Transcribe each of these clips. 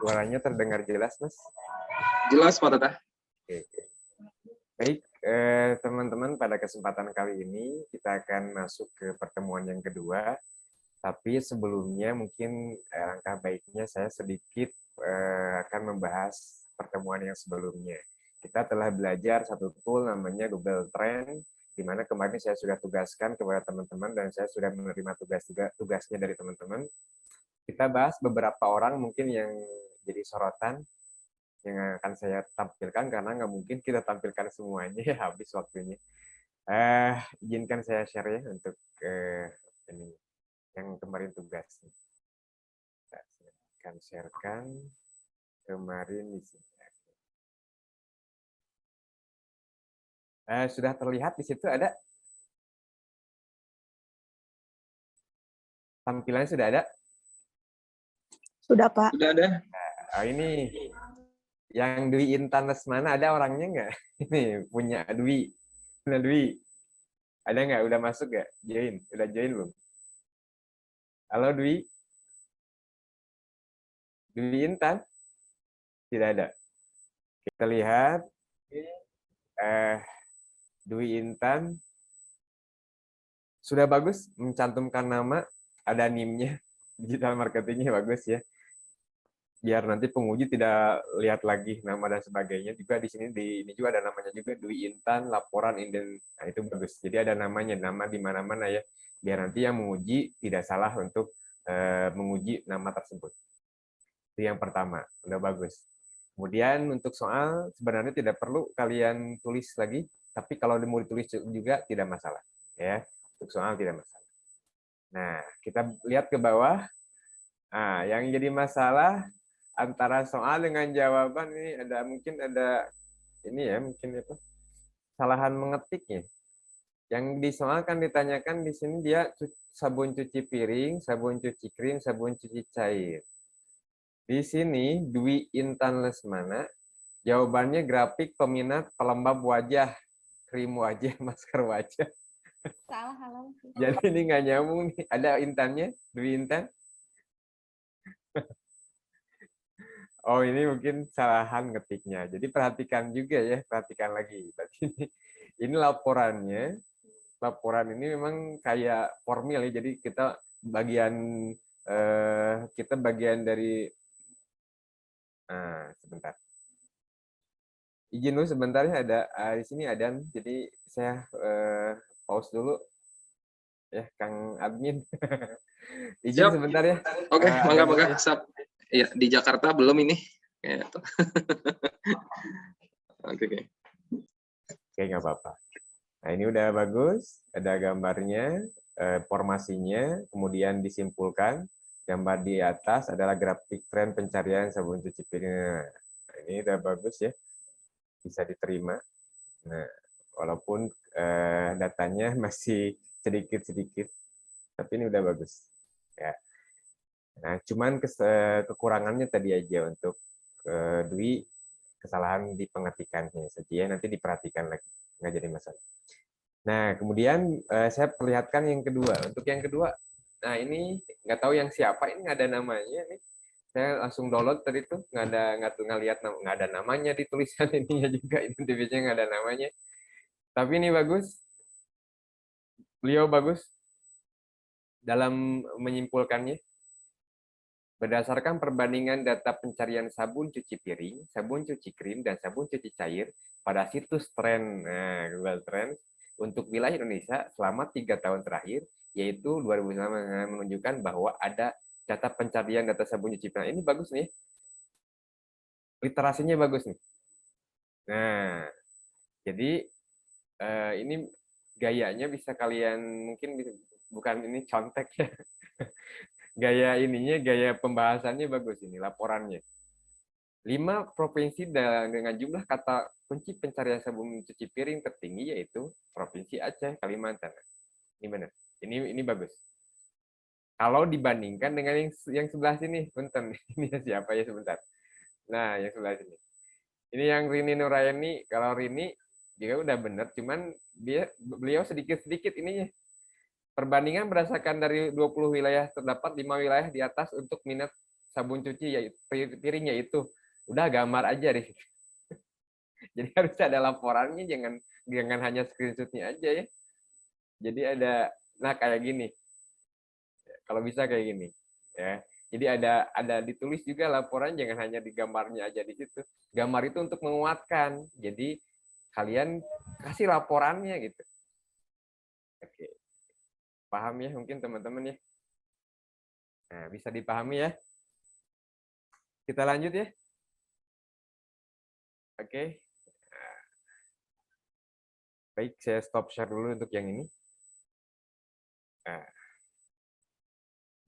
Suaranya terdengar jelas, Mas? Jelas, Pak Tata. Oke. Baik, teman-teman, pada kesempatan kali ini kita akan masuk ke pertemuan yang kedua. Tapi sebelumnya mungkin langkah baiknya saya sedikit akan membahas pertemuan yang sebelumnya. Kita telah belajar satu tool namanya Google Trend, di mana kemarin saya sudah tugaskan kepada teman-teman dan saya sudah menerima tugasnya dari teman-teman. Kita bahas beberapa orang mungkin yang jadi sorotan yang akan saya tampilkan karena nggak mungkin kita tampilkan semuanya, habis waktunya. Izinkan saya share ya untuk ini yang kemarin tugas. Saya akan sharekan kemarin di sini. Sudah terlihat di situ ada? Tampilannya sudah ada? Sudah, Pak. Sudah ada. Ini yang Dwi Intan Lesmana, ada orangnya nggak? Ini punya Dwi. Punya Dwi. Ada nggak? Udah masuk nggak? Join. Udah join belum? Halo Dwi. Dwi Intan? Tidak ada. Kita lihat. Dwi Intan sudah bagus mencantumkan nama, ada NIM-nya, digital marketingnya bagus ya. Biar nanti penguji tidak lihat lagi nama dan sebagainya. Juga di sini ini juga ada namanya juga Dwi Intan laporan inden. Nah, itu bagus. Jadi ada namanya, nama di mana-mana ya. Biar nanti yang menguji tidak salah untuk menguji nama tersebut. Itu yang pertama, udah bagus. Kemudian untuk soal sebenarnya tidak perlu kalian tulis lagi, tapi kalau mau ditulis juga tidak masalah ya. Untuk soal tidak masalah. Nah, kita lihat ke bawah. Nah, yang jadi masalah antara soal dengan jawaban ini mungkin ada ini ya, mungkin itu kesalahan mengetiknya. Yang di soal kan ditanyakan di sini dia sabun cuci piring, sabun cuci krim, sabun cuci cair. Di sini Dwi Intan Lesmana jawabannya grafik peminat pelembab wajah, krim wajah, masker wajah. Salah, halo. Jadi ini nggak nyambung nih. Ada Intannya, Dwi Intan. Oh, ini mungkin kesalahan ngetiknya. Jadi perhatikan juga ya, perhatikan lagi. Berarti ini laporannya. Laporan ini memang kayak formil ya. Jadi kita bagian dari sebentar. Izin dulu sebentar ya, ada di sini ada. Jadi saya pause dulu ya, Kang Admin. Izin Siap. sebentar ya. Oke, mangga. Iya, di Jakarta belum ini. Oke. Oke, nggak apa-apa. Nah, ini udah bagus. Ada gambarnya, formasinya, kemudian disimpulkan. Gambar di atas adalah grafik tren pencarian sabun cuci piring. Nah, ini udah bagus ya. Bisa diterima. Nah, walaupun datanya masih sedikit-sedikit, tapi ini udah bagus. Ya. Nah, cuman kekurangannya tadi aja untuk Dwi, kesalahan di pengetikannya saja ya, nanti diperhatikan lagi, nggak jadi masalah. Nah, kemudian saya perlihatkan yang kedua. Untuk yang kedua, nah ini nggak tahu yang siapa, ini nggak ada namanya nih. Saya langsung download tadi tuh, nggak lihat, nggak ada namanya di tulisan ininya juga, identifikasinya nggak ada namanya. Tapi ini bagus, beliau bagus dalam menyimpulkannya. Berdasarkan perbandingan data pencarian sabun cuci piring, sabun cuci krim, dan sabun cuci cair pada situs tren Google Trends untuk wilayah Indonesia selama 3 tahun terakhir, yaitu 2019, menunjukkan bahwa ada data pencarian data sabun cuci piring. Ini bagus nih. Literasinya bagus nih. Nah, jadi ini gayanya bisa kalian, mungkin bukan ini contek ya. Gaya pembahasannya bagus ini, laporannya. 5 provinsi dengan jumlah kata kunci pencarian sabun cuci piring tertinggi yaitu Provinsi Aceh, Kalimantan. Ini benar. Ini bagus. Kalau dibandingkan dengan yang sebelah sini, bentar. Ini siapa ya sebentar. Nah, yang sebelah sini. Ini yang Rini Nurayani. Kalau Rini juga udah benar, cuman beliau sedikit-sedikit ininya. Perbandingan berdasarkan dari 20 wilayah terdapat 5 wilayah di atas untuk minat sabun cuci ya piringnya itu. Udah gambar aja deh. Jadi harus ada laporannya, jangan hanya screenshot-nya aja ya. Jadi nah kayak gini. Kalau bisa kayak gini, ya. Jadi ada ditulis juga laporan, jangan hanya di gambarnya aja di situ. Gambar itu untuk menguatkan. Jadi kalian kasih laporannya gitu. Oke. Paham ya mungkin teman-teman ya? Nah, bisa dipahami ya? Kita lanjut ya. Oke. Baik, saya stop share dulu untuk yang ini. Nah,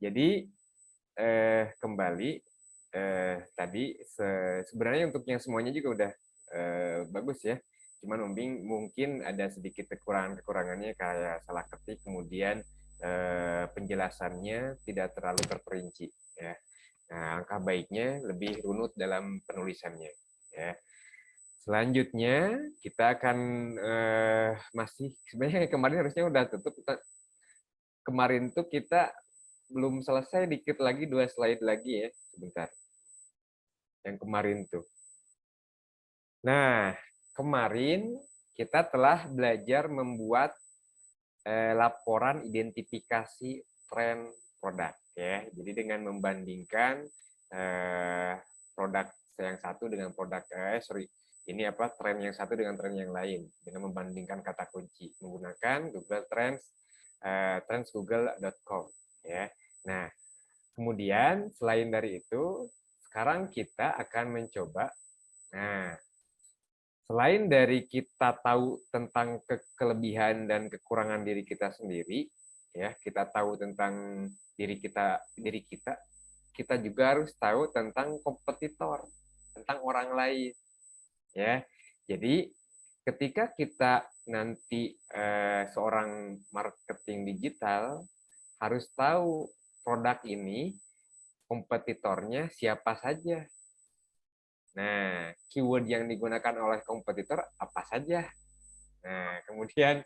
jadi kembali tadi sebenarnya untuk yang semuanya juga udah bagus ya. Cuman mungkin ada sedikit kekurangannya kayak salah ketik, kemudian penjelasannya tidak terlalu terperinci ya. Nah, angka baiknya lebih runut dalam penulisannya ya. Selanjutnya kita akan masih sebenarnya kemarin harusnya udah tutup. Kemarin tuh kita belum selesai, dikit lagi 2 slide lagi ya, sebentar. Yang kemarin tuh. Nah, kemarin kita telah belajar membuat laporan identifikasi tren produk ya. Jadi dengan membandingkan produk yang satu dengan tren yang satu dengan tren yang lain dengan membandingkan kata kunci menggunakan Google Trends, trendsgoogle.com ya. Nah, kemudian selain dari itu, sekarang kita akan mencoba. Nah, selain dari kita tahu tentang kelebihan dan kekurangan diri kita sendiri, ya, kita tahu tentang diri kita, kita juga harus tahu tentang kompetitor, tentang orang lain, ya. Jadi ketika kita nanti seorang marketing digital harus tahu produk ini kompetitornya siapa saja. Nah, keyword yang digunakan oleh kompetitor apa saja. Nah, kemudian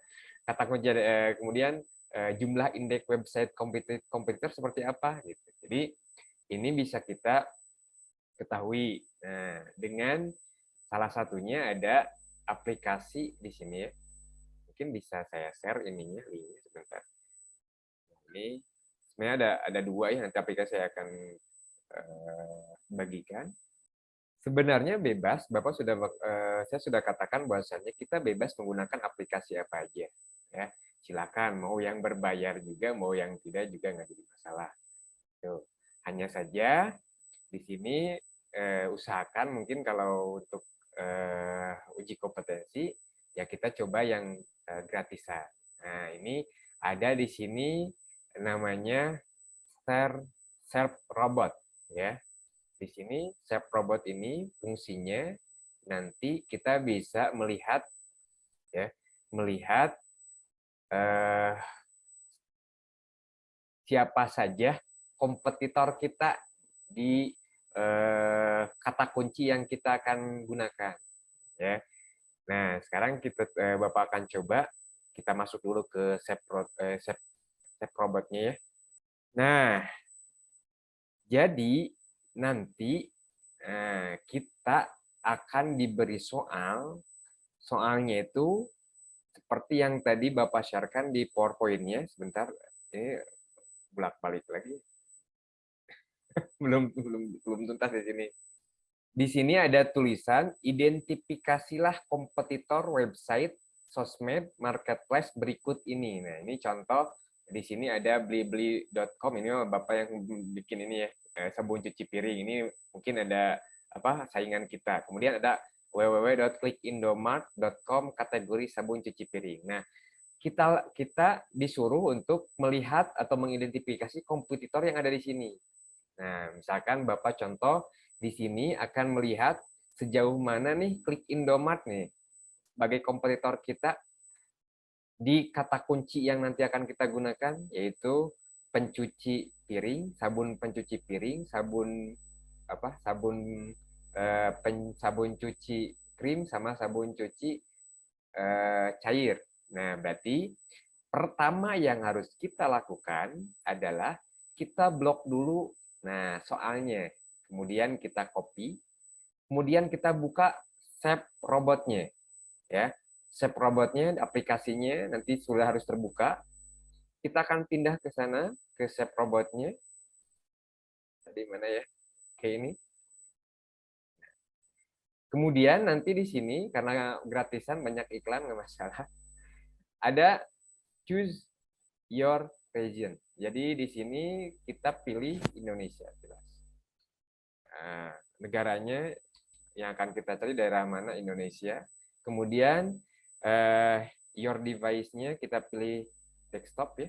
kata kunci kemudian jumlah indeks website kompetitor seperti apa gitu. Jadi ini bisa kita ketahui. Nah, dengan salah satunya ada aplikasi di sini ya. Mungkin bisa saya share ininya, linknya sebentar. Ini sebenarnya ada 2 ya, nanti aplikasi saya akan bagikan. Sebenarnya bebas, saya sudah katakan bahwasannya kita bebas menggunakan aplikasi apa aja, ya. Silakan, mau yang berbayar juga, mau yang tidak juga nggak jadi masalah. Tuh. Hanya saja di sini usahakan mungkin kalau untuk uji kompetensi ya kita coba yang gratisan. Nah, ini ada di sini namanya Serve Robot ya. Di sini Serve Robot ini fungsinya nanti kita bisa melihat siapa saja kompetitor kita di kata kunci yang kita akan gunakan ya. Nah, sekarang Bapak akan coba kita masuk dulu ke Serve Robotnya ya. Nah, jadi nanti kita akan diberi soalnya itu seperti yang tadi Bapak sharekan di PowerPoint-nya. Sebentar, ini bolak-balik lagi. belum tuntas di sini. Di sini ada tulisan identifikasilah kompetitor website sosmed marketplace berikut ini. Nah, ini contoh di sini ada blibli.com, ini Bapak yang bikin ini ya, sabun cuci piring. Ini mungkin ada saingan kita. Kemudian ada www.clickindomart.com kategori sabun cuci piring. Nah, kita disuruh untuk melihat atau mengidentifikasi kompetitor yang ada di sini. Nah, misalkan Bapak contoh di sini akan melihat sejauh mana nih Klik Indomart nih sebagai kompetitor kita di kata kunci yang nanti akan kita gunakan, yaitu pencuci piring, sabun pencuci piring, sabun cuci krim sama sabun cuci cair. Nah, berarti pertama yang harus kita lakukan adalah kita blok dulu Nah, soalnya. Kemudian kita copy. Kemudian kita buka SAP robotnya. Ya. SAP robotnya, aplikasinya nanti sudah harus terbuka. Kita akan pindah ke sana, ke SAP robotnya. Tadi mana ya? Oke, ini. Kemudian nanti di sini, karena gratisan banyak iklan, nggak masalah. Ada choose your region. Jadi di sini kita pilih Indonesia. Jelas. Nah, negaranya yang akan kita cari daerah mana? Indonesia. Kemudian your device-nya kita pilih desktop ya.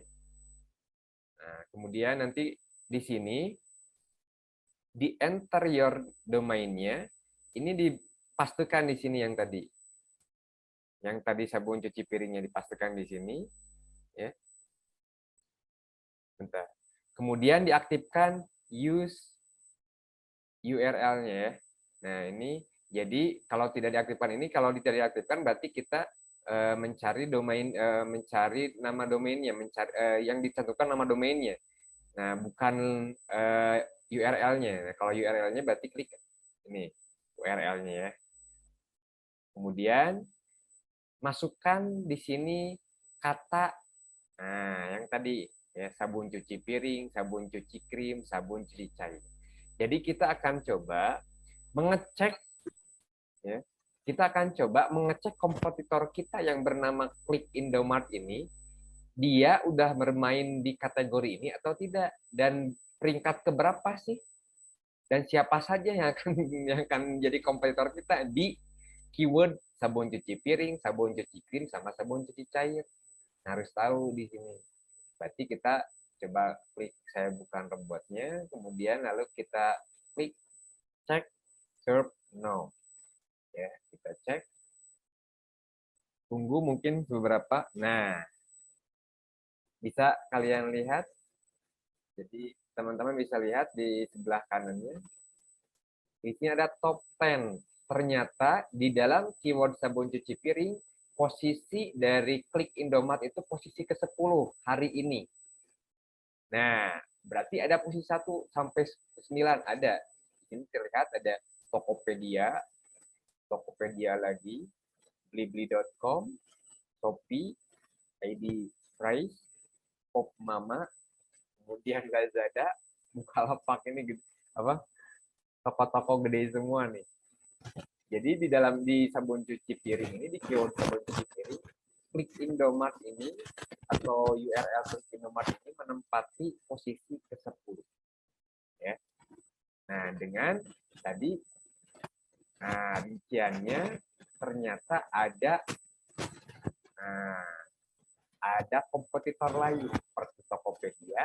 Nah, kemudian nanti di sini di enter your domain-nya ini dipastikan di sini yang tadi. Yang tadi sabun cuci piringnya dipastikan di sini ya. Bentar. Kemudian diaktifkan use URL-nya ya. Nah, ini jadi kalau tidak diaktifkan ini, kalau tidak diaktifkan berarti kita mencari domain, mencari nama domainnya, mencari yang ditentukan nama domainnya. Nah, bukan URL-nya. Nah, kalau URL-nya berarti klik ini URL-nya ya. Kemudian masukkan di sini kata yang tadi ya, sabun cuci piring, sabun cuci krim, sabun cuci cair. Jadi kita akan coba mengecek ya. Kita akan coba mengecek kompetitor kita yang bernama Click Indomart ini, dia udah bermain di kategori ini atau tidak, dan peringkat keberapa sih, dan siapa saja yang akan jadi kompetitor kita di keyword sabun cuci piring, sabun cuci krim, sama sabun cuci cair. Nah, harus tahu di sini. Berarti kita coba klik, saya bukan robotnya, kemudian lalu kita klik cek serve now. Ya, kita cek. Tunggu mungkin beberapa. Nah, bisa kalian lihat. Jadi teman-teman bisa lihat di sebelah kanannya. Di sini ada top 10. Ternyata di dalam keyword sabun cuci piring, posisi dari Klik Indomart itu posisi ke-10 hari ini. Nah, berarti ada posisi 1 sampai 9 ada. Di sini terlihat ada Tokopedia, Tokopedia lagi, blibli.com, Shopee, ID Price, Pop Mama, kemudian Lazada, Bukalapak ini apa? Toko-toko gede semua nih. Jadi di sabun cuci piring ini, di keyword sabun cuci piring, Klik Indomart ini atau URL Klik Indomart ini menempati posisi ke-10. Ya. Nah, dengan tadi rinciannya ternyata ada kompetitor lain seperti Tokopedia,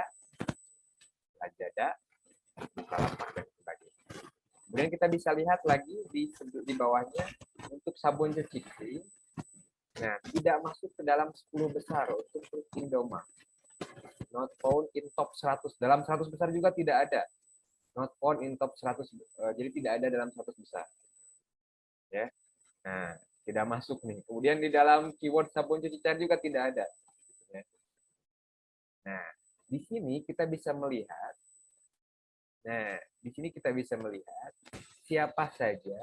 Lazada, Bukalapak dan sebagainya. Kemudian kita bisa lihat lagi di bawahnya untuk sabun cuci piring. Nah, tidak masuk ke dalam 10 besar untuk Klik Indomart. Not found in top 100. Dalam 100 besar juga tidak ada. Not found in top 100. Jadi tidak ada dalam 100 besar. Ya. Nah, tidak masuk nih. Kemudian di dalam keyword sabun cuci cair juga tidak ada. Ya. Nah, di sini kita bisa melihat. Nah, di sini kita bisa melihat siapa saja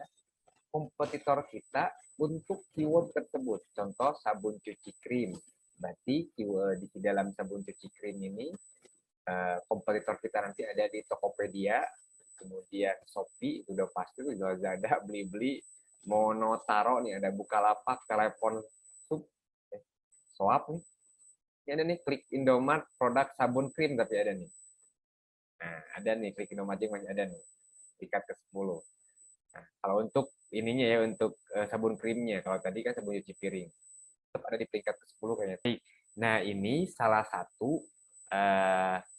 kompetitor kita untuk keyword tersebut. Contoh sabun cuci krim. Berarti keyword di dalam sabun cuci krim ini kompetitor kita nanti ada di Tokopedia, kemudian Shopee, itu udah pasti, Lazada, Blibli, Monotaro nih, ada Bukalapak, Telepon Sub, Soap nih. Ini ada nih Klik Indomart produk sabun krim tapi ada nih. Nah, ada nih Klik Indomart yang ada nih. Tingkat ke-10. Nah, kalau untuk ininya ya, untuk sabun krimnya, kalau tadi kan sabun cuci piring, tetap ada di peringkat ke-10 kayaknya. Nah, ini salah satu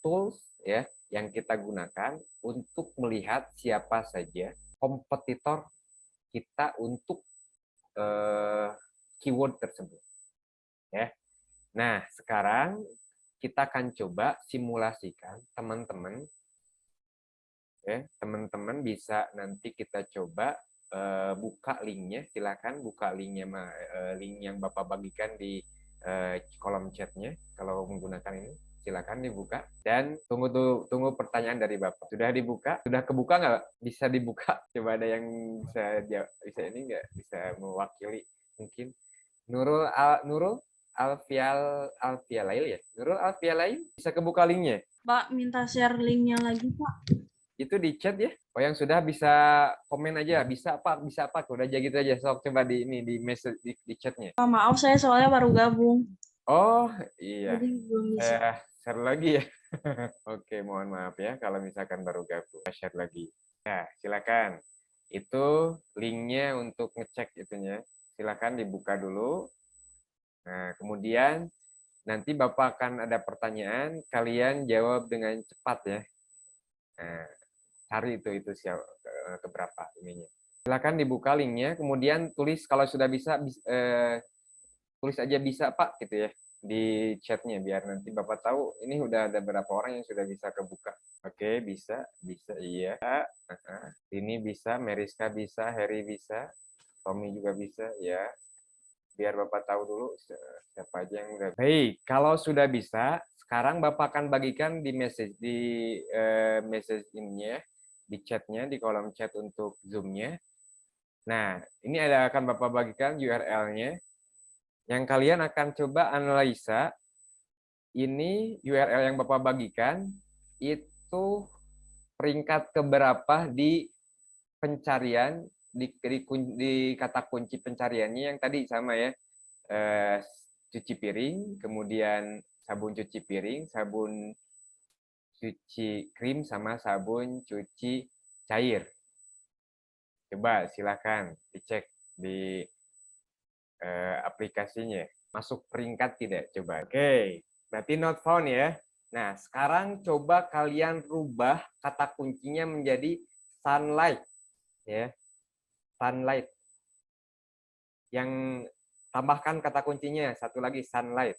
tools ya yang kita gunakan untuk melihat siapa saja kompetitor kita untuk keyword tersebut. Ya. Nah, sekarang kita akan coba simulasikan teman-teman. Ya, teman-teman bisa nanti kita coba buka linknya, silakan buka linknya, link yang Bapak bagikan di kolom chatnya kalau menggunakan ini. silakan dibuka dan tunggu pertanyaan dari Bapak. Sudah dibuka? Sudah kebuka nggak? Bisa dibuka? Coba ada yang bisa ini nggak? Bisa mewakili mungkin? Nurul Alfialail ya? Nurul Alfialail bisa kebuka linknya? Pak, minta share linknya lagi, Pak. Itu di chat ya. Oh, yang sudah bisa komen aja, bisa apa, udah aja gitu aja. Sok coba di ini di message di chatnya. Pak, maaf saya soalnya baru gabung. Oh iya, Jadi belum bisa. share lagi ya. Oke, mohon maaf ya kalau misalkan baru gabung. Share lagi. Ya, silakan. Itu linknya untuk ngecek itunya. Silakan dibuka dulu. Nah, kemudian nanti Bapak akan ada pertanyaan, kalian jawab dengan cepat ya. Nah, cari itu keberapa ininya. Silakan dibuka linknya, kemudian tulis kalau sudah bisa, tulis aja bisa Pak gitu ya di chatnya biar nanti Bapak tahu ini udah ada berapa orang yang sudah bisa kebuka. Oke, bisa iya. Ini bisa, Meriska bisa, Heri bisa, Tommy juga bisa ya. Biar Bapak tahu dulu siapa aja yang udah. Baik, kalau sudah bisa, sekarang Bapak akan bagikan di message ini ya, di chatnya, di kolom chat untuk Zoom-nya. Nah, ini akan Bapak bagikan URL-nya. Yang kalian akan coba analisa, ini URL yang Bapak bagikan, itu peringkat keberapa di pencarian, di kata kunci pencariannya yang tadi sama ya, cuci piring, kemudian sabun cuci piring, sabun cuci krim, sama sabun cuci cair. Coba silakan dicek di aplikasinya. Masuk peringkat tidak? Coba. Oke, berarti not found ya. Nah, sekarang coba kalian rubah kata kuncinya menjadi sunlight. Ya, sunlight. Yang tambahkan kata kuncinya, satu lagi sunlight.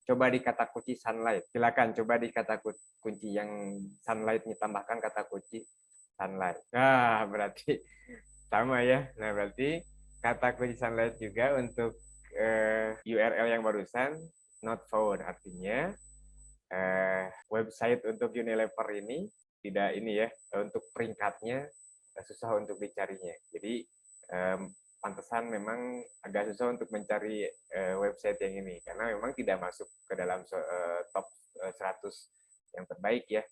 Coba di kata kunci sunlight. Silakan coba di kata kunci yang sunlight-nya tambahkan kata kunci sunlight. Nah, berarti sama ya. Nah, berarti kata kunci sunlight juga untuk URL yang barusan not found. Artinya website untuk Unilever ini tidak ini ya, untuk peringkatnya susah untuk dicarinya. Jadi pantesan memang agak susah untuk mencari website yang ini karena memang tidak masuk ke dalam top 100 yang terbaik ya.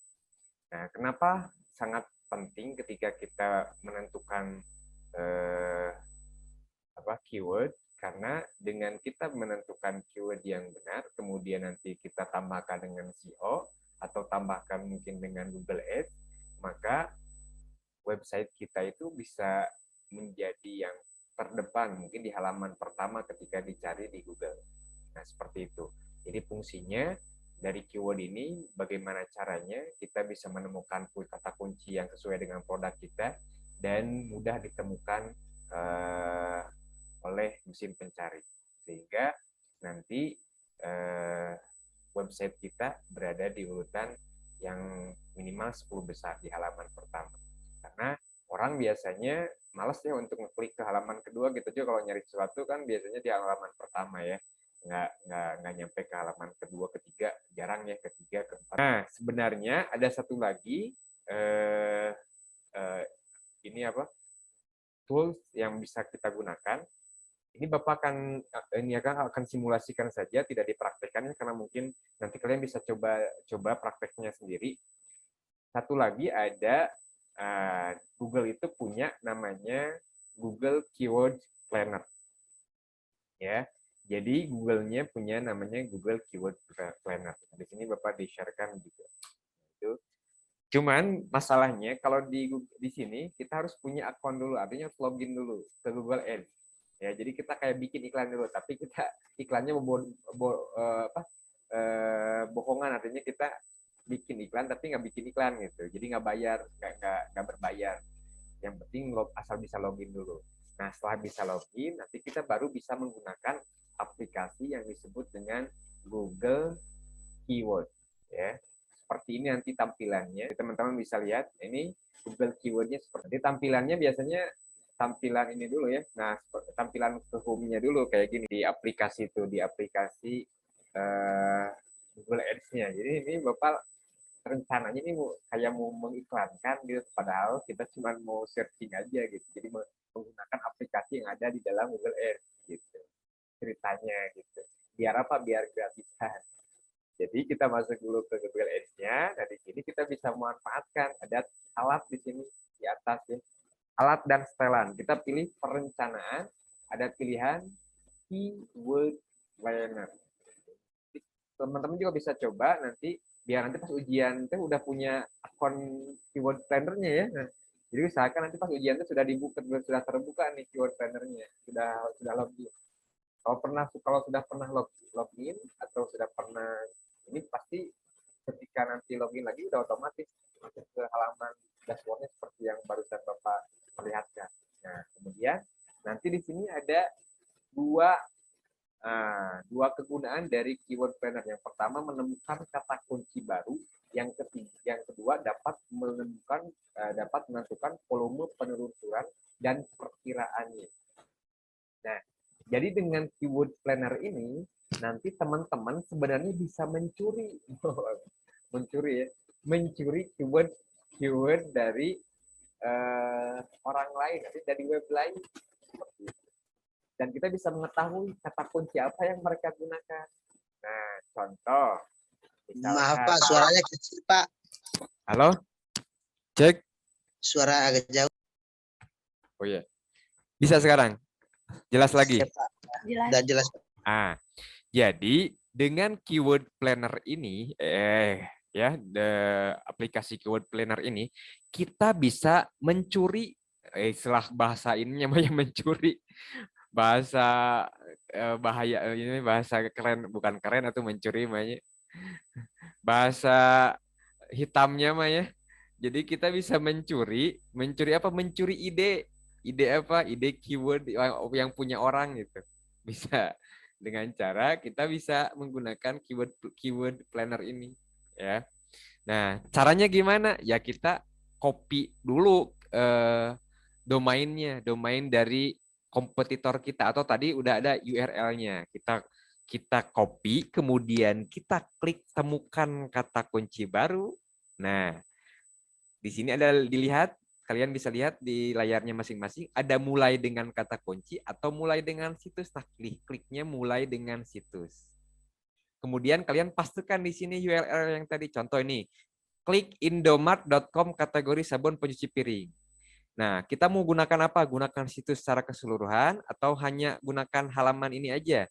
Nah, kenapa sangat penting ketika kita menentukan keyword? Karena dengan kita menentukan keyword yang benar, kemudian nanti kita tambahkan dengan SEO atau tambahkan mungkin dengan Google Ads, maka website kita itu bisa menjadi yang terdepan mungkin di halaman pertama ketika dicari di Google. Nah, seperti itu. Jadi fungsinya dari keyword ini bagaimana caranya kita bisa menemukan kata kunci yang sesuai dengan produk kita dan mudah ditemukan oleh mesin pencari. Sehingga nanti website kita berada di urutan yang minimal 10 besar di halaman pertama. Karena orang biasanya malas ya untuk ngeklik ke halaman kedua gitu juga kalau nyari sesuatu kan biasanya di halaman pertama ya, nggak nyampe ke halaman kedua, ketiga, jarang ya, ketiga, keempat. Nah, sebenarnya ada satu lagi ini tools yang bisa kita gunakan. Ini Bapak akan simulasikan saja, tidak dipraktekkannya karena mungkin nanti kalian bisa coba prakteknya sendiri. Satu lagi ada Google itu punya namanya Google Keyword Planner. Ya. Jadi Google-nya punya namanya Google Keyword Planner. Di sini Bapak di-share-kan juga. Itu. Cuman masalahnya kalau di sini kita harus punya akun dulu, artinya harus login dulu ke Google Ads. Ya, jadi kita kayak bikin iklan dulu, tapi kita iklannya bohongan, artinya kita bikin iklan tapi nggak bikin iklan gitu, jadi nggak bayar, nggak berbayar. Yang penting asal bisa login dulu. Nah, setelah bisa login, nanti kita baru bisa menggunakan aplikasi yang disebut dengan Google Keyword. Ya, seperti ini nanti tampilannya. Teman-teman bisa lihat, ini Google Keyword-nya seperti tampilannya. Biasanya tampilan ini dulu ya. Nah, tampilan ke home-nya dulu kayak gini di aplikasi itu, di aplikasi Google Ads-nya. Jadi ini Bapak rencananya ini kayak mau mengiklankan gitu, padahal kita cuma mau searching aja gitu. Jadi menggunakan aplikasi yang ada di dalam Google Ads gitu. Ceritanya gitu. Biar apa? Biar gratisan. Jadi kita masuk dulu ke Google Ads-nya. Nah, di sini kita bisa memanfaatkan ada alat di sini di atas ya. Alat dan setelan. Kita pilih perencanaan, ada pilihan keyword planner. Teman-teman juga bisa coba nanti biar nanti pas ujian itu udah punya akun keyword planner-nya ya. Nah, jadi usahakan nanti pas ujian itu sudah dibuka, sudah terbuka nih keyword planner-nya, sudah login. Kalau sudah pernah login atau sudah pernah ini pasti ketika nanti login lagi udah otomatis masuk ke halaman dashboardnya seperti yang barusan Bapak perlihatkan. Nah, kemudian nanti di sini ada dua kegunaan dari keyword planner. Yang pertama menemukan kata kunci baru, yang kedua dapat menentukan volume penelusuran dan perkiraannya. Nah, jadi dengan keyword planner ini nanti teman-teman sebenarnya bisa mencuri keyword dari orang lain, dari web lain seperti itu. Dan kita bisa mengetahui kata kunci apa yang mereka gunakan. Nah, contoh. Misalkan, Maaf Pak, suaranya kecil Pak. Halo? Cek. Suara agak jauh. Oh iya. Bisa sekarang? Jelas lagi? Ya, Pak. Jelas. Udah jelas. Jadi dengan keyword planner ini, aplikasi keyword planner ini, kita bisa mencuri, istilah bahasa ini namanya mencuri, bahasa bahaya ini bahasa keren, bukan keren atau mencuri namanya, bahasa hitamnya mah ya. Jadi kita bisa mencuri apa? Mencuri ide apa? Ide keyword yang punya orang gitu. Bisa dengan cara kita bisa menggunakan keyword planner ini ya. Nah, caranya gimana? Ya kita copy dulu domain dari kompetitor kita atau tadi udah ada URL-nya. Kita copy, kemudian kita klik temukan kata kunci baru. Nah, di sini ada kalian bisa lihat di layarnya masing-masing ada mulai dengan kata kunci atau mulai dengan situs. Nah, kliknya mulai dengan situs. Kemudian kalian pastikan di sini URL yang tadi. Contoh ini, klik indomart.com kategori sabun pencuci piring. Nah, kita mau gunakan apa? Gunakan situs secara keseluruhan atau hanya gunakan halaman ini aja?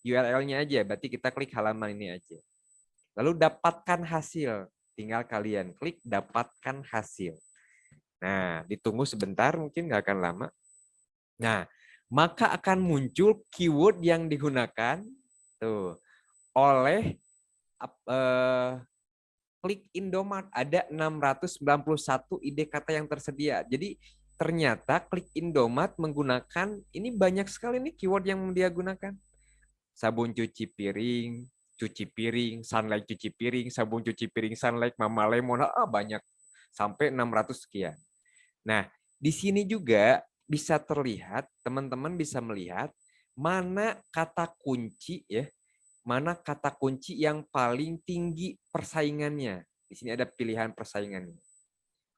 URL-nya aja, berarti kita klik halaman ini aja. Lalu dapatkan hasil. Tinggal kalian klik dapatkan hasil. Nah, ditunggu sebentar, mungkin nggak akan lama. Nah, maka akan muncul keyword yang digunakan tuh oleh klik Indomart. Ada 691 ide kata yang tersedia. Jadi ternyata klik Indomart menggunakan, ini banyak sekali nih keyword yang dia gunakan. Sabun cuci piring, Sunlight cuci piring, sabun cuci piring Sunlight, Mama Lemon, banyak. Sampai 600 sekian. Nah, di sini juga bisa terlihat, teman-teman bisa melihat mana kata kunci ya, mana kata kunci yang paling tinggi persaingannya. Di sini ada pilihan persaingannya.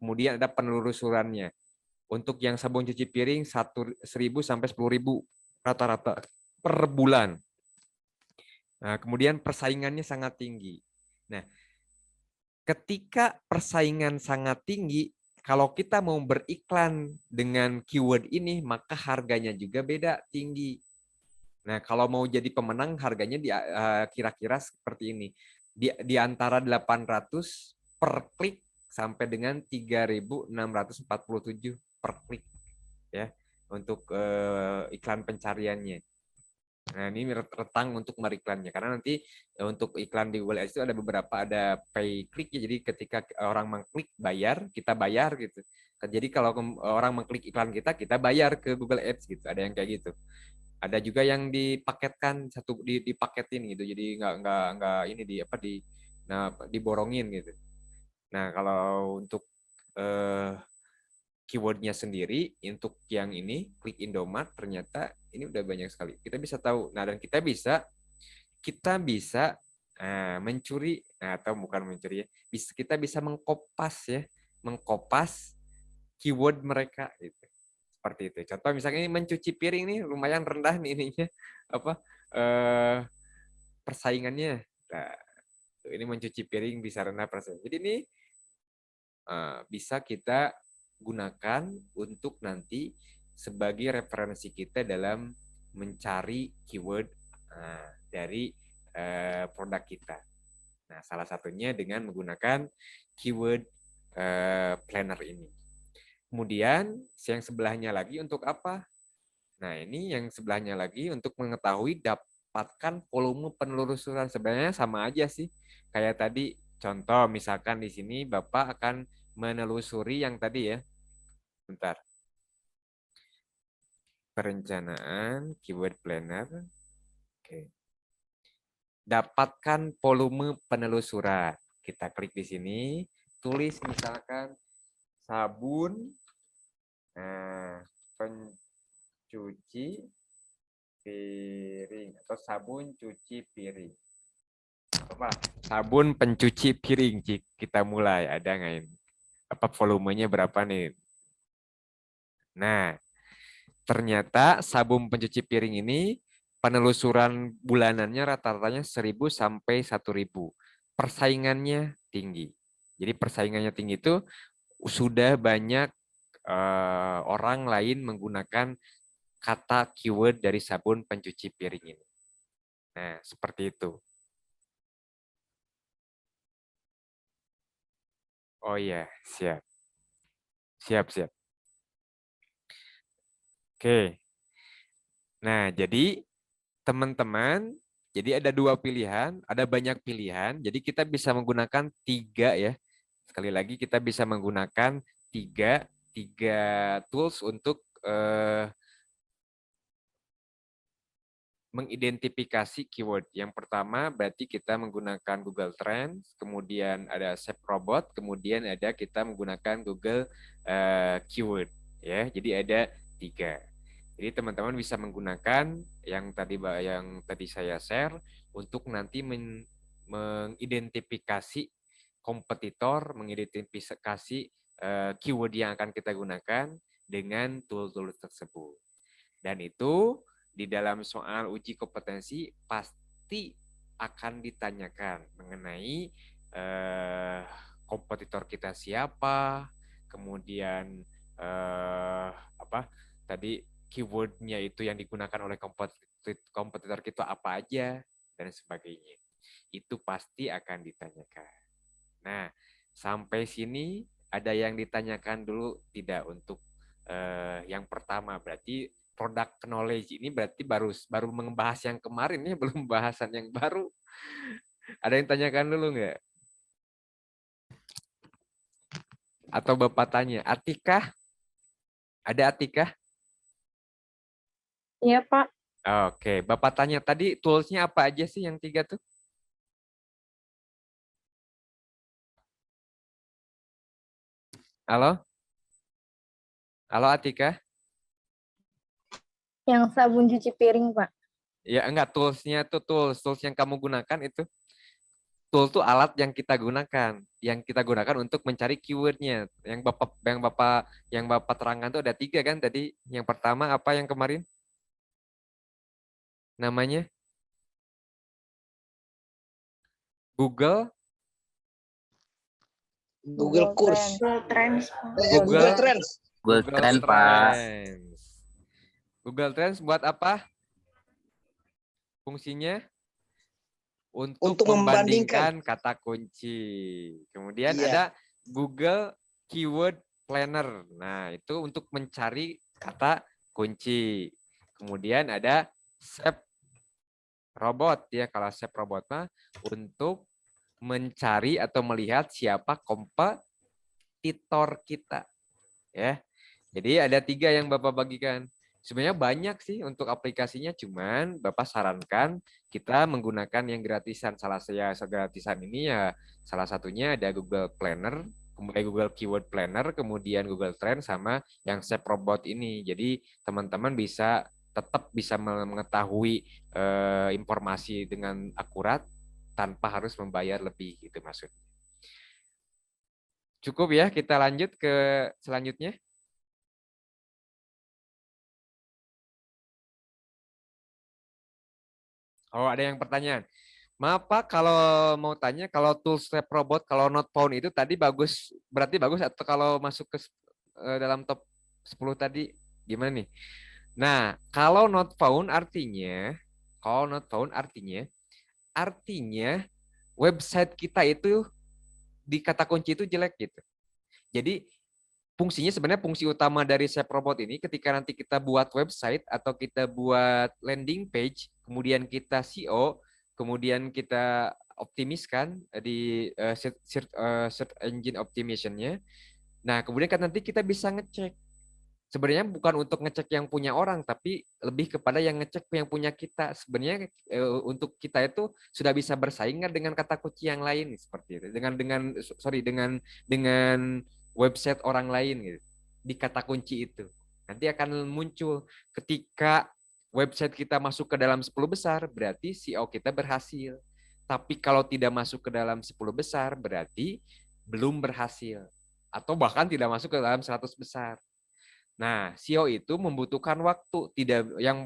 Kemudian ada penelusurannya. Untuk yang sabun cuci piring 1.000 sampai 10.000 rata-rata per bulan. Nah, kemudian persaingannya sangat tinggi. Nah, ketika persaingan sangat tinggi, kalau kita mau beriklan dengan keyword ini, maka harganya juga beda, tinggi. Nah, kalau mau jadi pemenang, harganya kira-kira seperti ini. Di antara 800 per klik sampai dengan 3.647 per klik. Ya, untuk iklan pencariannya. Nah, ini rentang untuk meriklannya karena nanti untuk iklan di Google Ads itu ada beberapa, ada pay click ya, jadi ketika orang mengklik bayar, kita bayar gitu. Jadi kalau orang mengklik iklan kita bayar ke Google Ads gitu, ada yang kayak gitu. Ada juga yang dipaketkan dipaketin gitu, jadi nggak ini diborongin gitu. Nah, kalau untuk keywordnya sendiri untuk yang ini klik Indomart, ternyata ini udah banyak sekali. Kita bisa tahu. Nah, dan kita bisa mencuri, atau bukan mencuri ya, kita bisa mengkopas keyword mereka gitu. Seperti itu. Contoh misalnya ini mencuci piring nih lumayan rendah nih ininya persaingannya. Nah, ini mencuci piring bisa rendah persaingan. Jadi ini bisa kita gunakan untuk nanti sebagai referensi kita dalam mencari keyword dari produk kita. Nah, salah satunya dengan menggunakan keyword planner ini. Kemudian yang sebelahnya lagi untuk apa? Nah, ini yang sebelahnya lagi untuk mengetahui dapatkan volume penelusuran. Sebenarnya sama aja sih. Kayak tadi contoh misalkan di sini Bapak akan menelusuri yang tadi ya. Bentar. Perencanaan keyword planner. Oke. Dapatkan volume penelusuran. Kita klik di sini, tulis misalkan sabun pencuci piring atau sabun cuci piring. Apa? Sabun pencuci piring. Kita mulai. Ada nggak ini? Apa volumenya berapa nih? Nah, ternyata sabun pencuci piring ini penelusuran bulanannya rata-ratanya 1.000 sampai 1.000. Persaingannya tinggi. Jadi persaingannya tinggi itu sudah banyak orang lain menggunakan kata keyword dari sabun pencuci piring ini. Nah, seperti itu. Oh iya, siap. Siap. Oke. Nah, jadi teman-teman, jadi ada 2 pilihan, ada banyak pilihan. Jadi kita bisa menggunakan 3 ya. Sekali lagi kita bisa menggunakan tiga tools untuk mengidentifikasi keyword. Yang pertama berarti kita menggunakan Google Trends, kemudian ada SEMrubbot, kemudian ada kita menggunakan Google Keyword. Ya, jadi ada 3. Jadi teman-teman bisa menggunakan yang tadi saya share untuk nanti mengidentifikasi kompetitor, mengidentifikasi keyword yang akan kita gunakan dengan tool-tool tersebut. Dan itu di dalam soal uji kompetensi pasti akan ditanyakan mengenai kompetitor kita siapa, kemudian tadi keywordnya itu yang digunakan oleh kompetitor kita apa aja dan sebagainya. Itu pasti akan ditanyakan. Nah, sampai sini ada yang ditanyakan dulu tidak untuk yang pertama berarti product knowledge ini berarti baru membahas yang kemarin ya, belum bahasan yang baru. Ada yang tanyakan dulu nggak? Atau Bapak tanya, Atikah? Ada Atikah? Iya, Pak. Oke, Bapak tanya tadi tools-nya apa aja sih yang 3 tuh? Halo? Halo Atika? Yang sabun cuci piring, Pak. Ya enggak, tools-nya tuh tools yang kamu gunakan itu. Tool itu alat yang kita gunakan untuk mencari keywordnya. Yang Bapak terangkan itu ada 3 kan tadi. Yang pertama apa yang kemarin? Namanya? Google Course. Google Trends, Pak. Google Trends. Google Trend, Pak. Google Trends buat apa? Fungsinya? Untuk membandingkan kata kunci. Kemudian ada Google Keyword Planner. Nah, itu untuk mencari kata kunci. Kemudian ada SEMrubbot ya, kalau SEMrubbot mah untuk mencari atau melihat siapa kompetitor kita. Ya. Jadi ada 3 yang Bapak bagikan. Sebenarnya banyak sih untuk aplikasinya, cuman Bapak sarankan kita menggunakan yang gratisan. Salah gratisan ini ya salah satunya ada Google Planner, kemudian Google Keyword Planner, kemudian Google Trends sama yang SEMrubbot ini. Jadi teman-teman tetap bisa mengetahui informasi dengan akurat tanpa harus membayar lebih gitu maksudnya. Cukup ya, kita lanjut ke selanjutnya. Oh, ada yang pertanyaan. Maaf Pak, kalau mau tanya, kalau tools Lab Robot, kalau not found itu tadi bagus, berarti bagus atau kalau masuk ke dalam top 10 tadi gimana nih? Nah, kalau not found artinya website kita itu di kata kunci itu jelek gitu. Jadi fungsinya sebenarnya fungsi utama dari Shape Robot ini ketika nanti kita buat website atau kita buat landing page, kemudian kita SEO, kemudian kita optimiskan di search engine optimization-nya. Nah, kemudian kan nanti kita bisa ngecek. Sebenarnya bukan untuk ngecek yang punya orang, tapi lebih kepada yang ngecek yang punya kita. Sebenarnya untuk kita itu sudah bisa bersaing dengan kata kunci yang lain seperti itu. Dengan website orang lain gitu. Di kata kunci itu. Nanti akan muncul ketika website kita masuk ke dalam 10 besar, berarti SEO kita berhasil. Tapi kalau tidak masuk ke dalam 10 besar, berarti belum berhasil. Atau bahkan tidak masuk ke dalam 100 besar. Nah, SEO itu membutuhkan waktu.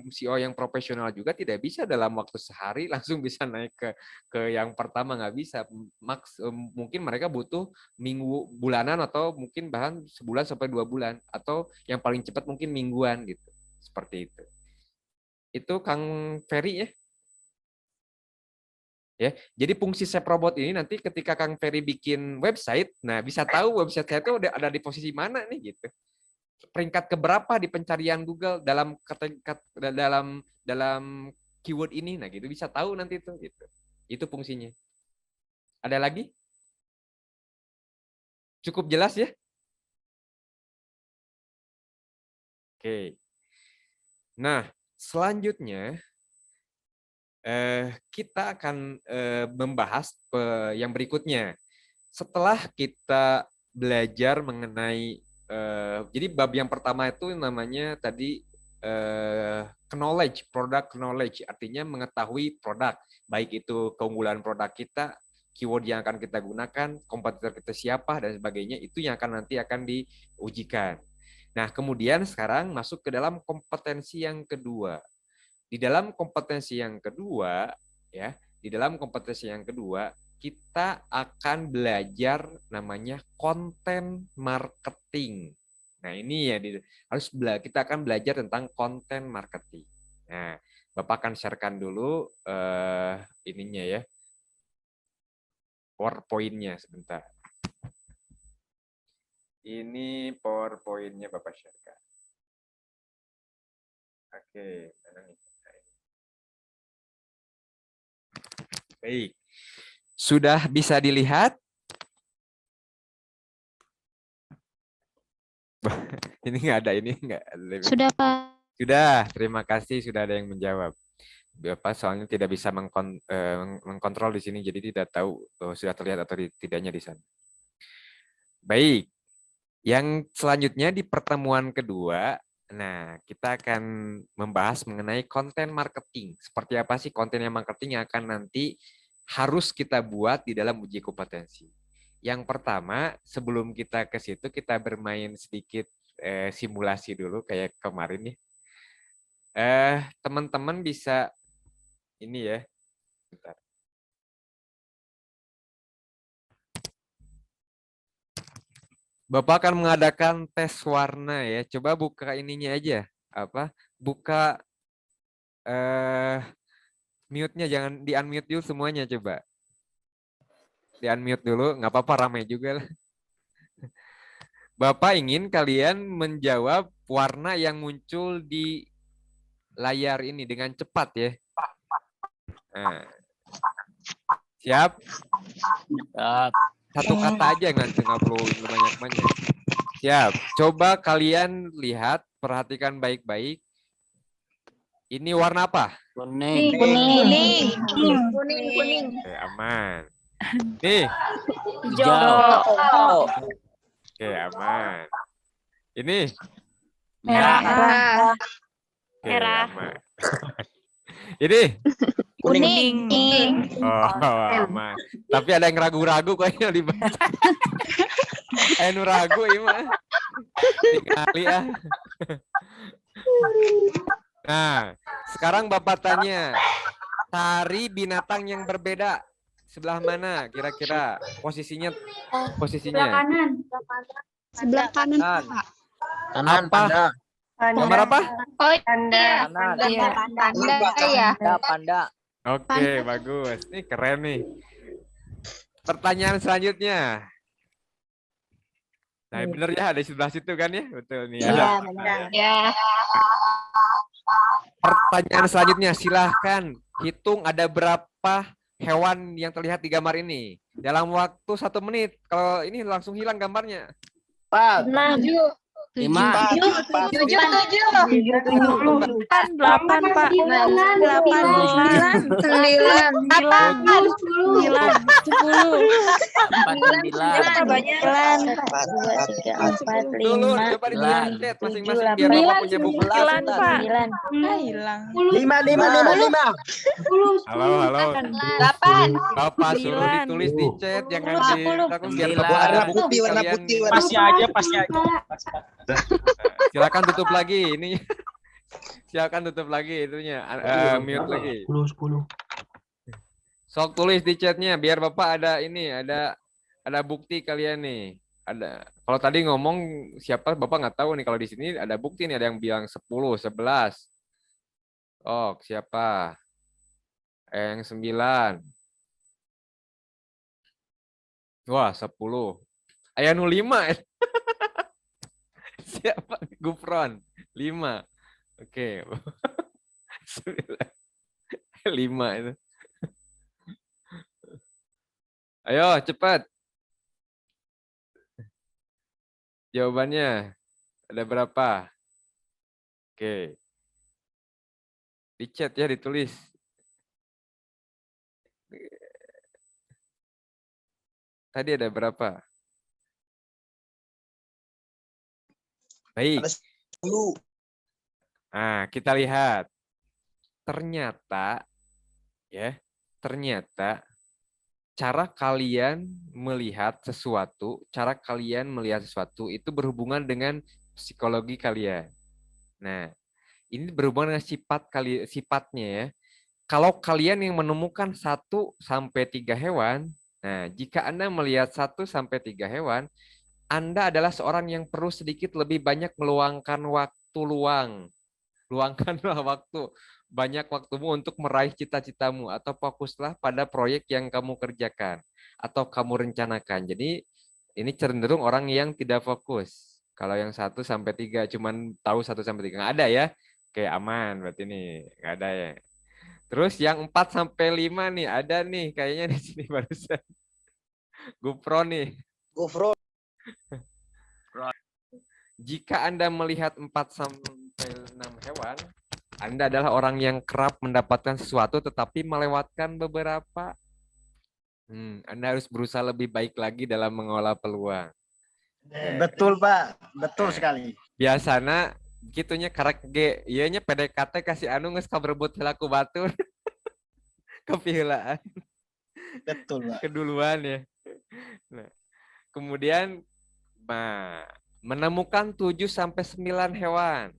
SEO yang profesional juga tidak bisa dalam waktu sehari langsung bisa naik ke yang pertama, nggak bisa. Mungkin mereka butuh bulanan atau mungkin bahkan sebulan sampai 2 bulan atau yang paling cepat mungkin mingguan gitu. Seperti itu. Itu Kang Ferry ya. Ya, jadi fungsi Shape Robot ini nanti ketika Kang Ferry bikin website, nah bisa tahu website saya itu ada di posisi mana nih gitu. Peringkat keberapa di pencarian Google dalam keyword ini, nah gitu bisa tahu nanti itu gitu. Itu fungsinya. Ada lagi? Cukup jelas ya? Oke. Nah, selanjutnya kita akan membahas yang berikutnya. Setelah kita belajar mengenai jadi bab yang pertama itu namanya tadi knowledge, product knowledge, artinya mengetahui produk, baik itu keunggulan produk kita, keyword yang akan kita gunakan, kompetitor kita siapa dan sebagainya, itu yang nanti akan diujikan. Nah, kemudian sekarang masuk ke dalam kompetensi yang kedua. Di dalam kompetensi yang kedua, ya, kita akan belajar namanya konten marketing. Nah, ini ya kita akan belajar tentang konten marketing. Nah, Bapak akan sharekan dulu ininya ya. PowerPoint-nya sebentar. Ini PowerPoint-nya Bapak sharekan. Oke, baik. Sudah bisa dilihat? Ini nggak ada, ini nggak. Sudah, Pak. Sudah, terima kasih sudah ada yang menjawab. Bapak soalnya tidak bisa mengkontrol di sini, jadi tidak tahu sudah terlihat atau tidaknya di sana. Baik, yang selanjutnya di pertemuan kedua, nah kita akan membahas mengenai konten marketing. Seperti apa sih konten marketing yang akan nanti harus kita buat di dalam uji kompetensi. Yang pertama, sebelum kita ke situ, kita bermain sedikit simulasi dulu kayak kemarin nih. Teman-teman bisa ini ya. Bentar. Bapak akan mengadakan tes warna ya. Coba buka ininya aja. Buka mute-nya, jangan di-unmute dulu semuanya coba. Di-unmute dulu, nggak apa-apa, ramai juga lah. Bapak ingin kalian menjawab warna yang muncul di layar ini dengan cepat ya. Nah. Siap? Satu kata aja, nggak perlu banyak-banyak. Siap. Coba kalian lihat, perhatikan baik-baik. Ini warna apa? Kuning. Oke, aman. Nih. Hijau. Oke, aman. Ini. Merah. Oke, aman. Ini. Kuning. Oh, aman. Tapi ada yang ragu-ragu kayaknya di nu ragu ya mah. Tinggali ah. Nah, sekarang Bapak tanya, cari binatang yang berbeda. Sebelah mana kira-kira posisinya? Posisinya. Sebelah kanan, Pak. Kanan, Apa? panda. Gambar apa? Oh, panda. Kanan. Iya, panda ya. Panda. Oke, bagus. Ini keren nih. Pertanyaan selanjutnya. Nah, bener ya, ada di sebelah situ kan ya? Betul nih. Iya, Ada. benar. Ya. Pertanyaan selanjutnya, silahkan hitung ada berapa hewan yang terlihat di gambar ini. Dalam waktu 1 menit. Kalau ini langsung hilang gambarnya. 4, 6, 5, 7, 8, Pak. 8, 9, Dulu, coba di chat masing-masing biar Bapak punya buku. 9, Pak. hilang. 5. Halo. 8. Bapak suruh 9. ditulis di chat, jangan 10. di biar 9. Bapak ada Warna bukti putih, warna kalian. putih, Pasti aja. Silakan tutup lagi ini. Silakan tutup lagi itunya, mute lagi. 10. Sok tulis di chatnya biar Bapak ada ini, ada bukti kalian nih. Ada. Kalau tadi ngomong siapa Bapak nggak tahu nih, kalau di sini ada bukti nih, ada yang bilang 10, 11. Oh, siapa? Yang 9. Wah, 10. Ayanu 5. Siapa? Gufron 5. Oke. 5 itu. Ayo cepat. Jawabannya ada berapa? Oke. Di chat ya, ditulis. Tadi ada berapa? Baik. 10. Nah, kita lihat. Ternyata cara kalian melihat sesuatu itu berhubungan dengan psikologi kalian. Nah, ini berhubungan dengan sifatnya ya. Kalau kalian yang menemukan 1 sampai 3 hewan, nah, jika Anda melihat 1 sampai 3 hewan, Anda adalah seorang yang perlu sedikit lebih banyak meluangkan waktu luang. Luangkanlah banyak waktumu untuk meraih cita-citamu, atau fokuslah pada proyek yang kamu kerjakan atau kamu rencanakan. Jadi ini cenderung orang yang tidak fokus. Kalau yang 1 sampai 3 cuman tahu 1 sampai 3 nggak ada ya. Oke, aman berarti nih, nggak ada ya. Terus yang 4 sampai 5 nih ada nih kayaknya di sini barusan. GoPro nih. GoPro. Jika Anda melihat 4 sampai 6 hewan, Anda adalah orang yang kerap mendapatkan sesuatu tetapi melewatkan beberapa. Anda harus berusaha lebih baik lagi dalam mengolah peluang. Betul, Pak. Betul sekali. Biasanya gitunya karek ge, ieunya PDKT kasih anu geus kaberebut heula ku batur. Kepiheulaan. Betul, Pak. Keduluan ya. Nah, kemudian menemukan 7 sampai 9 hewan.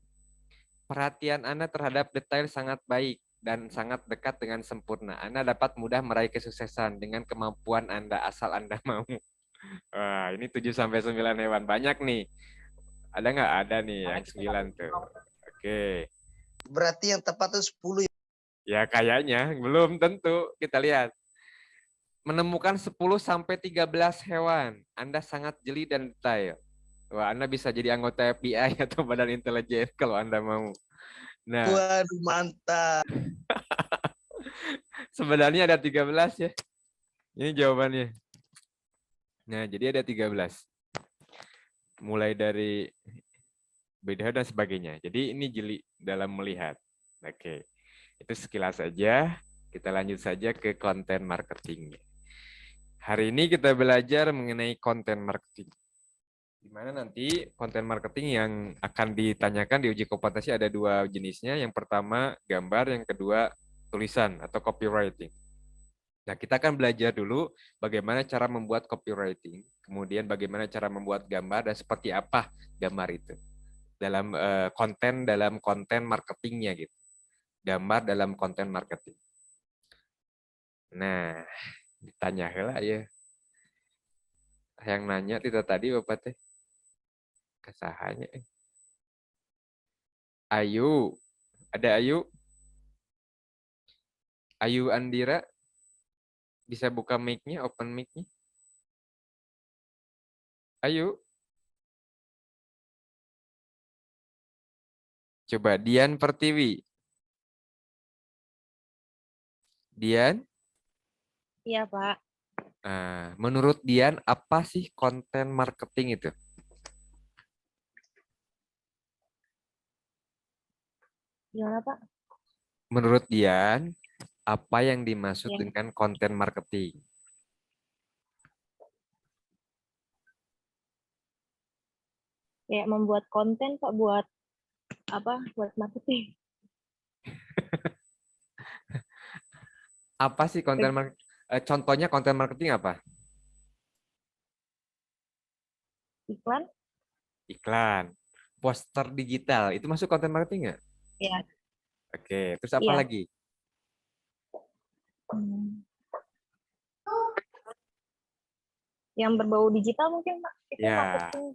Perhatian Anda terhadap detail sangat baik dan sangat dekat dengan sempurna. Anda dapat mudah meraih kesuksesan dengan kemampuan Anda asal Anda mau. Wah, ini 7 sampai 9 hewan banyak nih. Ada nggak? Ada nih yang 9 tuh. Oke. Berarti yang tepat itu 10. Ya kayaknya belum tentu. Kita lihat. Menemukan 10 sampai 13 hewan. Anda sangat jeli dan detail. Wah, Anda bisa jadi anggota FBI atau Badan Intelijen kalau Anda mau. Nah, Waduh, mantap. sebenarnya ada 13 ya. Ini jawabannya. Nah, jadi ada 13. Mulai dari beda dan sebagainya. Jadi ini jeli dalam melihat. Oke. Itu sekilas saja. Kita lanjut saja ke konten marketing. Hari ini kita belajar mengenai konten marketing. Di mana nanti konten marketing yang akan ditanyakan di uji kompetensi ada 2 jenisnya. Yang pertama gambar, yang kedua tulisan atau copywriting. Nah, kita akan belajar dulu bagaimana cara membuat copywriting, kemudian bagaimana cara membuat gambar dan seperti apa gambar itu dalam konten marketingnya gitu. Gambar dalam konten marketing. Nah, ditanya heula ya. Yang nanya itu tadi Bapak teh. Kesahanya. Ayu. Ada Ayu? Ayu Andira? Bisa buka mic-nya, open mic-nya? Ayu. Coba Dian Pertiwi. Dian? Iya, Pak. Nah, menurut Dian, apa sih konten marketing itu? Gimana, Pak? Menurut Dian, apa yang dimaksud Ya. dengan konten marketing? Kayak membuat konten, Pak, buat apa? Buat marketing. Apa sih konten marketing? Contohnya konten marketing apa? Iklan? Iklan, poster digital, itu masuk konten marketing nggak? Ya. Oke, terus apa Iya. lagi? Yang berbau digital mungkin, Pak. Itu Ya. marketing.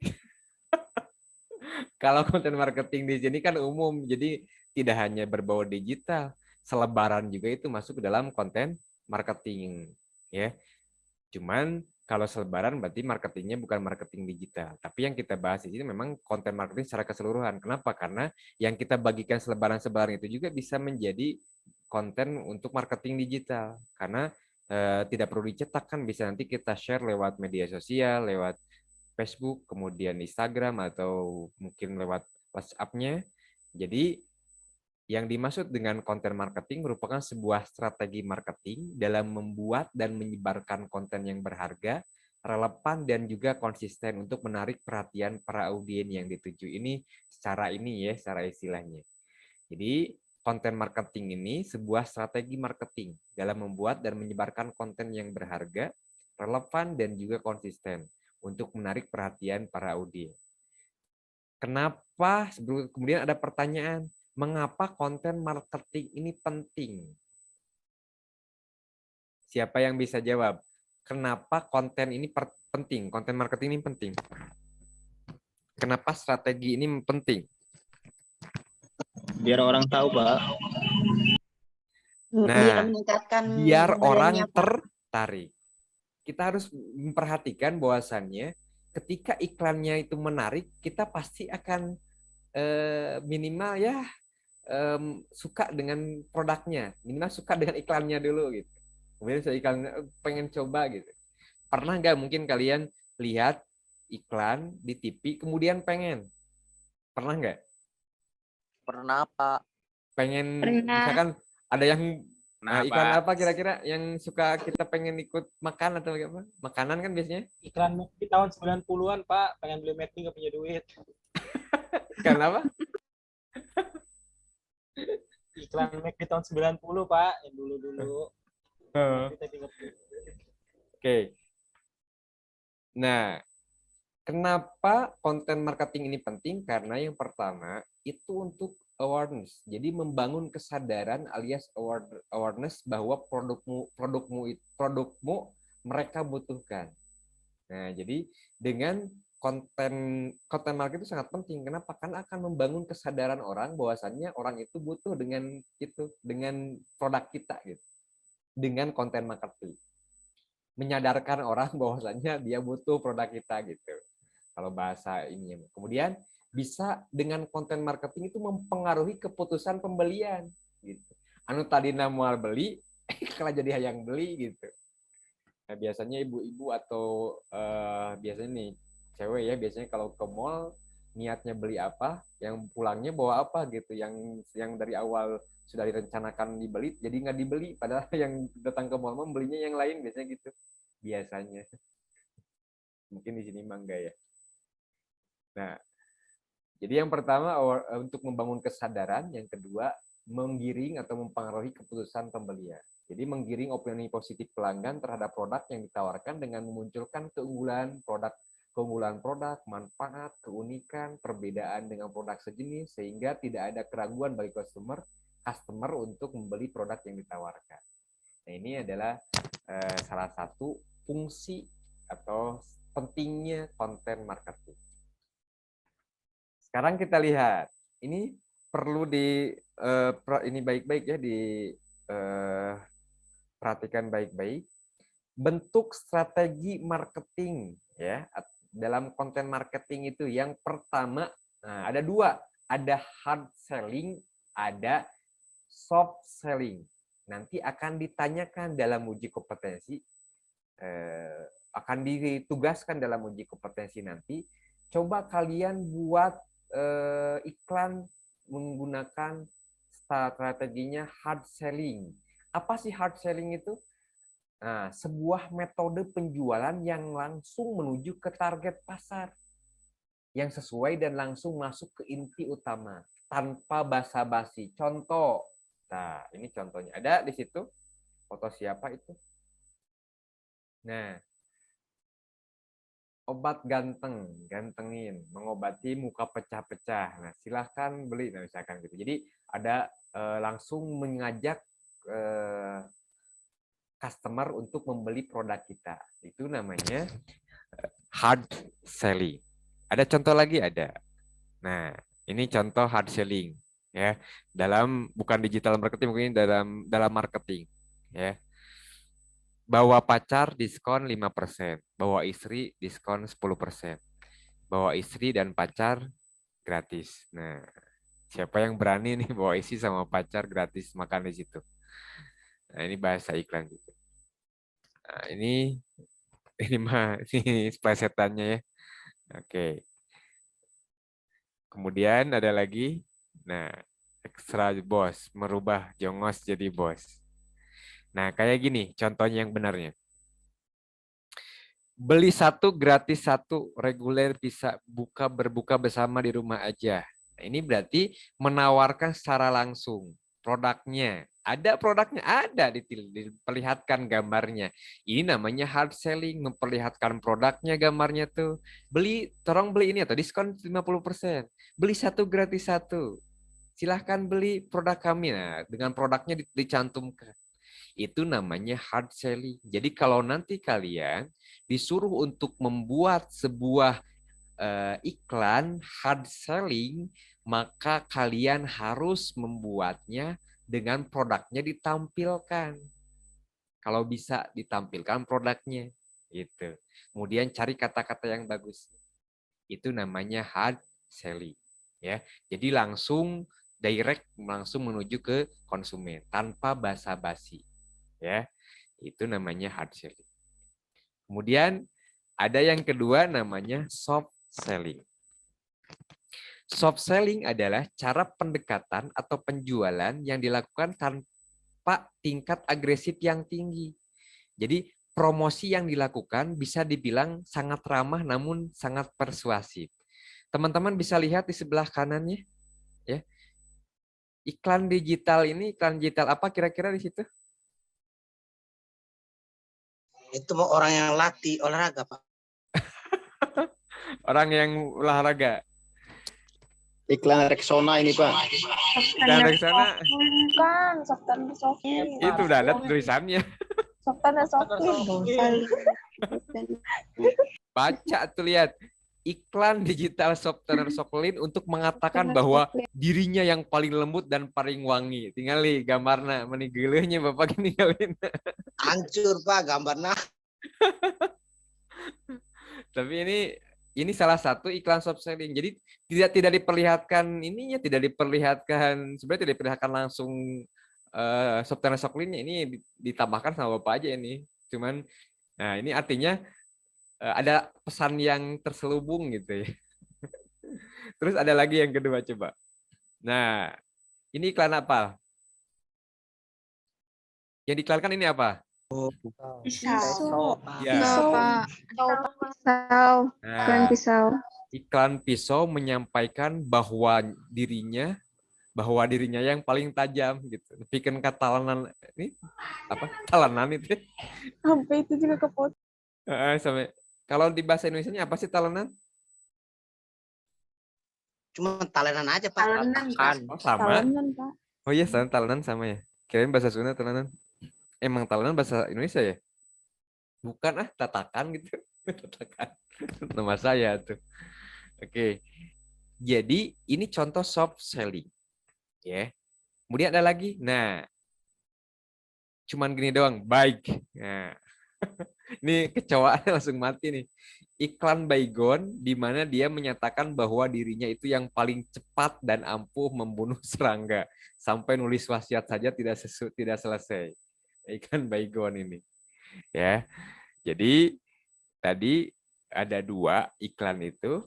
Kalau konten marketing di sini kan umum, jadi tidak hanya berbau digital, selebaran juga itu masuk ke dalam konten marketing, ya. Cuman kalau selebaran berarti marketingnya bukan marketing digital. Tapi yang kita bahas di sini memang konten marketing secara keseluruhan. Kenapa? Karena yang kita bagikan selebaran-selebaran itu juga bisa menjadi konten untuk marketing digital. Karena tidak perlu dicetak kan, bisa nanti kita share lewat media sosial, lewat Facebook, kemudian Instagram, atau mungkin lewat WhatsApp-nya. Jadi yang dimaksud dengan konten marketing merupakan sebuah strategi marketing dalam membuat dan menyebarkan konten yang berharga, relevan, dan juga konsisten untuk menarik perhatian para audien yang dituju. Ini secara istilahnya. Jadi konten marketing ini sebuah strategi marketing dalam membuat dan menyebarkan konten yang berharga, relevan, dan juga konsisten untuk menarik perhatian para audien. Kenapa? Kemudian ada pertanyaan, mengapa konten marketing ini penting? Siapa yang bisa jawab? Kenapa konten ini penting? Konten marketing ini penting. Kenapa strategi ini penting? Biar orang tahu, Pak. Nah, meningkatkan biar orang brandnya, Pak. tertarik. Kita harus memperhatikan bahwasannya ketika iklannya itu menarik, kita pasti akan minimal ya suka dengan produknya, minimal suka dengan iklannya dulu gitu. Kemudian saya iklannya pengen coba gitu. Pernah nggak mungkin kalian lihat iklan di TV kemudian pengen? Pernah nggak? Pernah, Pak. Pengen Pernah. misalkan ada yang iklan Pak. apa kira-kira yang suka kita pengen ikut makan atau apa? Makanan kan biasanya. Iklan McD tahun 90-an, Pak. Pengen beli McD nggak punya duit. Iklan apa? Iklan McD tahun 90, Pak. Yang dulu-dulu. Oke. Nah, kenapa konten marketing ini penting? Karena yang pertama itu untuk awareness. Jadi membangun kesadaran alias awareness bahwa produkmu mereka butuhkan. Nah, jadi dengan konten marketing itu sangat penting. Kenapa? Karena akan membangun kesadaran orang bahwasannya orang itu butuh dengan produk kita gitu. Dengan konten marketing. Menyadarkan orang bahwasannya dia butuh produk kita gitu. Kalau bahasa ini. Kemudian bisa dengan konten marketing itu mempengaruhi keputusan pembelian gitu. Anu tadina moal beli, kalau jadi hayang beli gitu. Nah, biasanya ibu-ibu atau biasanya nih cewek ya, biasanya kalau ke mall niatnya beli apa, yang pulangnya bawa apa gitu, yang dari awal sudah direncanakan dibeli jadi nggak dibeli, padahal yang datang ke mall membelinya yang lain biasanya gitu biasanya. Mungkin di sini mah enggak ya. Nah, jadi yang pertama untuk membangun kesadaran, yang kedua menggiring atau mempengaruhi keputusan pembelian. Jadi menggiring opini positif pelanggan terhadap produk yang ditawarkan dengan memunculkan keunggulan produk, manfaat, keunikan, perbedaan dengan produk sejenis, sehingga tidak ada keraguan bagi customer untuk membeli produk yang ditawarkan. Nah, ini adalah salah satu fungsi atau pentingnya konten marketing. Sekarang kita lihat, ini perlu ini baik-baik ya, perhatikan baik-baik. Bentuk strategi marketing ya dalam konten marketing itu yang pertama, ada dua, ada hard selling, ada soft selling. Nanti akan ditanyakan dalam uji kompetensi, akan ditugaskan dalam uji kompetensi nanti. Coba kalian buat iklan menggunakan strateginya hard selling. Apa sih hard selling itu? Nah, sebuah metode penjualan yang langsung menuju ke target pasar, yang sesuai dan langsung masuk ke inti utama, tanpa basa-basi. Contoh, nah ini contohnya. Ada di situ foto siapa itu? Nah, obat gantengin, mengobati muka pecah-pecah. Nah, silahkan beli, nah, misalkan gitu. Jadi ada langsung mengajak customer untuk membeli produk kita. Itu namanya hard selling. Ada contoh lagi? Ada. Nah, ini contoh hard selling ya. Bukan digital marketing, mungkin dalam marketing ya. Bawa pacar diskon 5%, bawa istri diskon 10%. Bawa istri dan pacar gratis. Nah, siapa yang berani nih bawa istri sama pacar gratis makan di situ? Nah, ini bahasa iklan gitu. Nah, ini plesetannya ya. Oke. Kemudian ada lagi, nah, extra bos, merubah jongos jadi bos. Nah, kayak gini contohnya yang benarnya. Beli 1 gratis 1, reguler bisa berbuka bersama di rumah aja. Nah, ini berarti menawarkan secara langsung produknya. Ada produknya, ada diperlihatkan gambarnya. Ini namanya hard selling, memperlihatkan produknya, gambarnya tuh. Tolong beli ini atau diskon 50%. Beli 1 gratis 1. Silahkan beli produk kami. Nah, dengan produknya dicantumkan. Itu namanya hard selling. Jadi kalau nanti kalian disuruh untuk membuat sebuah iklan hard selling, maka kalian harus membuatnya dengan produknya ditampilkan. Kalau bisa ditampilkan produknya, gitu. Kemudian cari kata-kata yang bagus. Itu namanya hard selling, ya. Jadi langsung menuju ke konsumen tanpa basa-basi, ya. Itu namanya hard selling. Kemudian ada yang kedua namanya soft selling. Soft selling adalah cara pendekatan atau penjualan yang dilakukan tanpa tingkat agresif yang tinggi. Jadi promosi yang dilakukan bisa dibilang sangat ramah namun sangat persuasif. Teman-teman bisa lihat di sebelah kanannya, ya. Iklan digital ini, iklan digital apa kira-kira di situ? Itu mau orang yang latih olahraga, Pak. Orang yang olahraga. Iklan Rexona ini, Pak. Dan Rexona Bukan, Softan Softlin. itu udah ada tulisannya. Softan Softlin. Baca tuh, lihat. Iklan digital Softan Softlin untuk mengatakan bahwa dirinya yang paling lembut dan paling wangi. Tinggal nih gambarnya, menigelehnya Bapak ninggalin. Hancur, Pak, gambarnya. Tapi ini salah satu iklan soft selling. Jadi tidak diperlihatkan ininya, sebenarnya tidak diperlihatkan langsung Softan Softlin-nya, ini ditambahkan sama Bapak aja ini. Cuman nah ini artinya ada pesan yang terselubung gitu ya. Terus ada lagi yang kedua, coba. Nah, ini iklan apa? Yang diiklankan ini apa? Pisau. Ya. Pisau. Iklan pisau menyampaikan bahwa dirinya bahwa dirinya yang paling tajam gitu. Bikin katalanan ini apa? Talenan itu. Sampai itu juga kepotong. Sampai kalau di bahasa Indonesianya apa sih talenan? Cuma talenan aja, Pak. Talenan, Pak. Oh, sama. Talenan, Pak. Oh iya, talenan sama ya. Kirain bahasa Sunda talenan. Emang talenan bahasa Indonesia ya? Bukan tatakan gitu. Tatakan. Nama saya tuh. Oke. Jadi ini contoh soft selling. Ya. Kemudian ada lagi. Nah, cuman gini doang, baik. Nah, ini kecoa langsung mati nih. Iklan Baygon di mana dia menyatakan bahwa dirinya itu yang paling cepat dan ampuh membunuh serangga. Sampai nulis wasiat saja tidak selesai. Iklan Baygon ini. Ya. Jadi tadi ada 2 iklan itu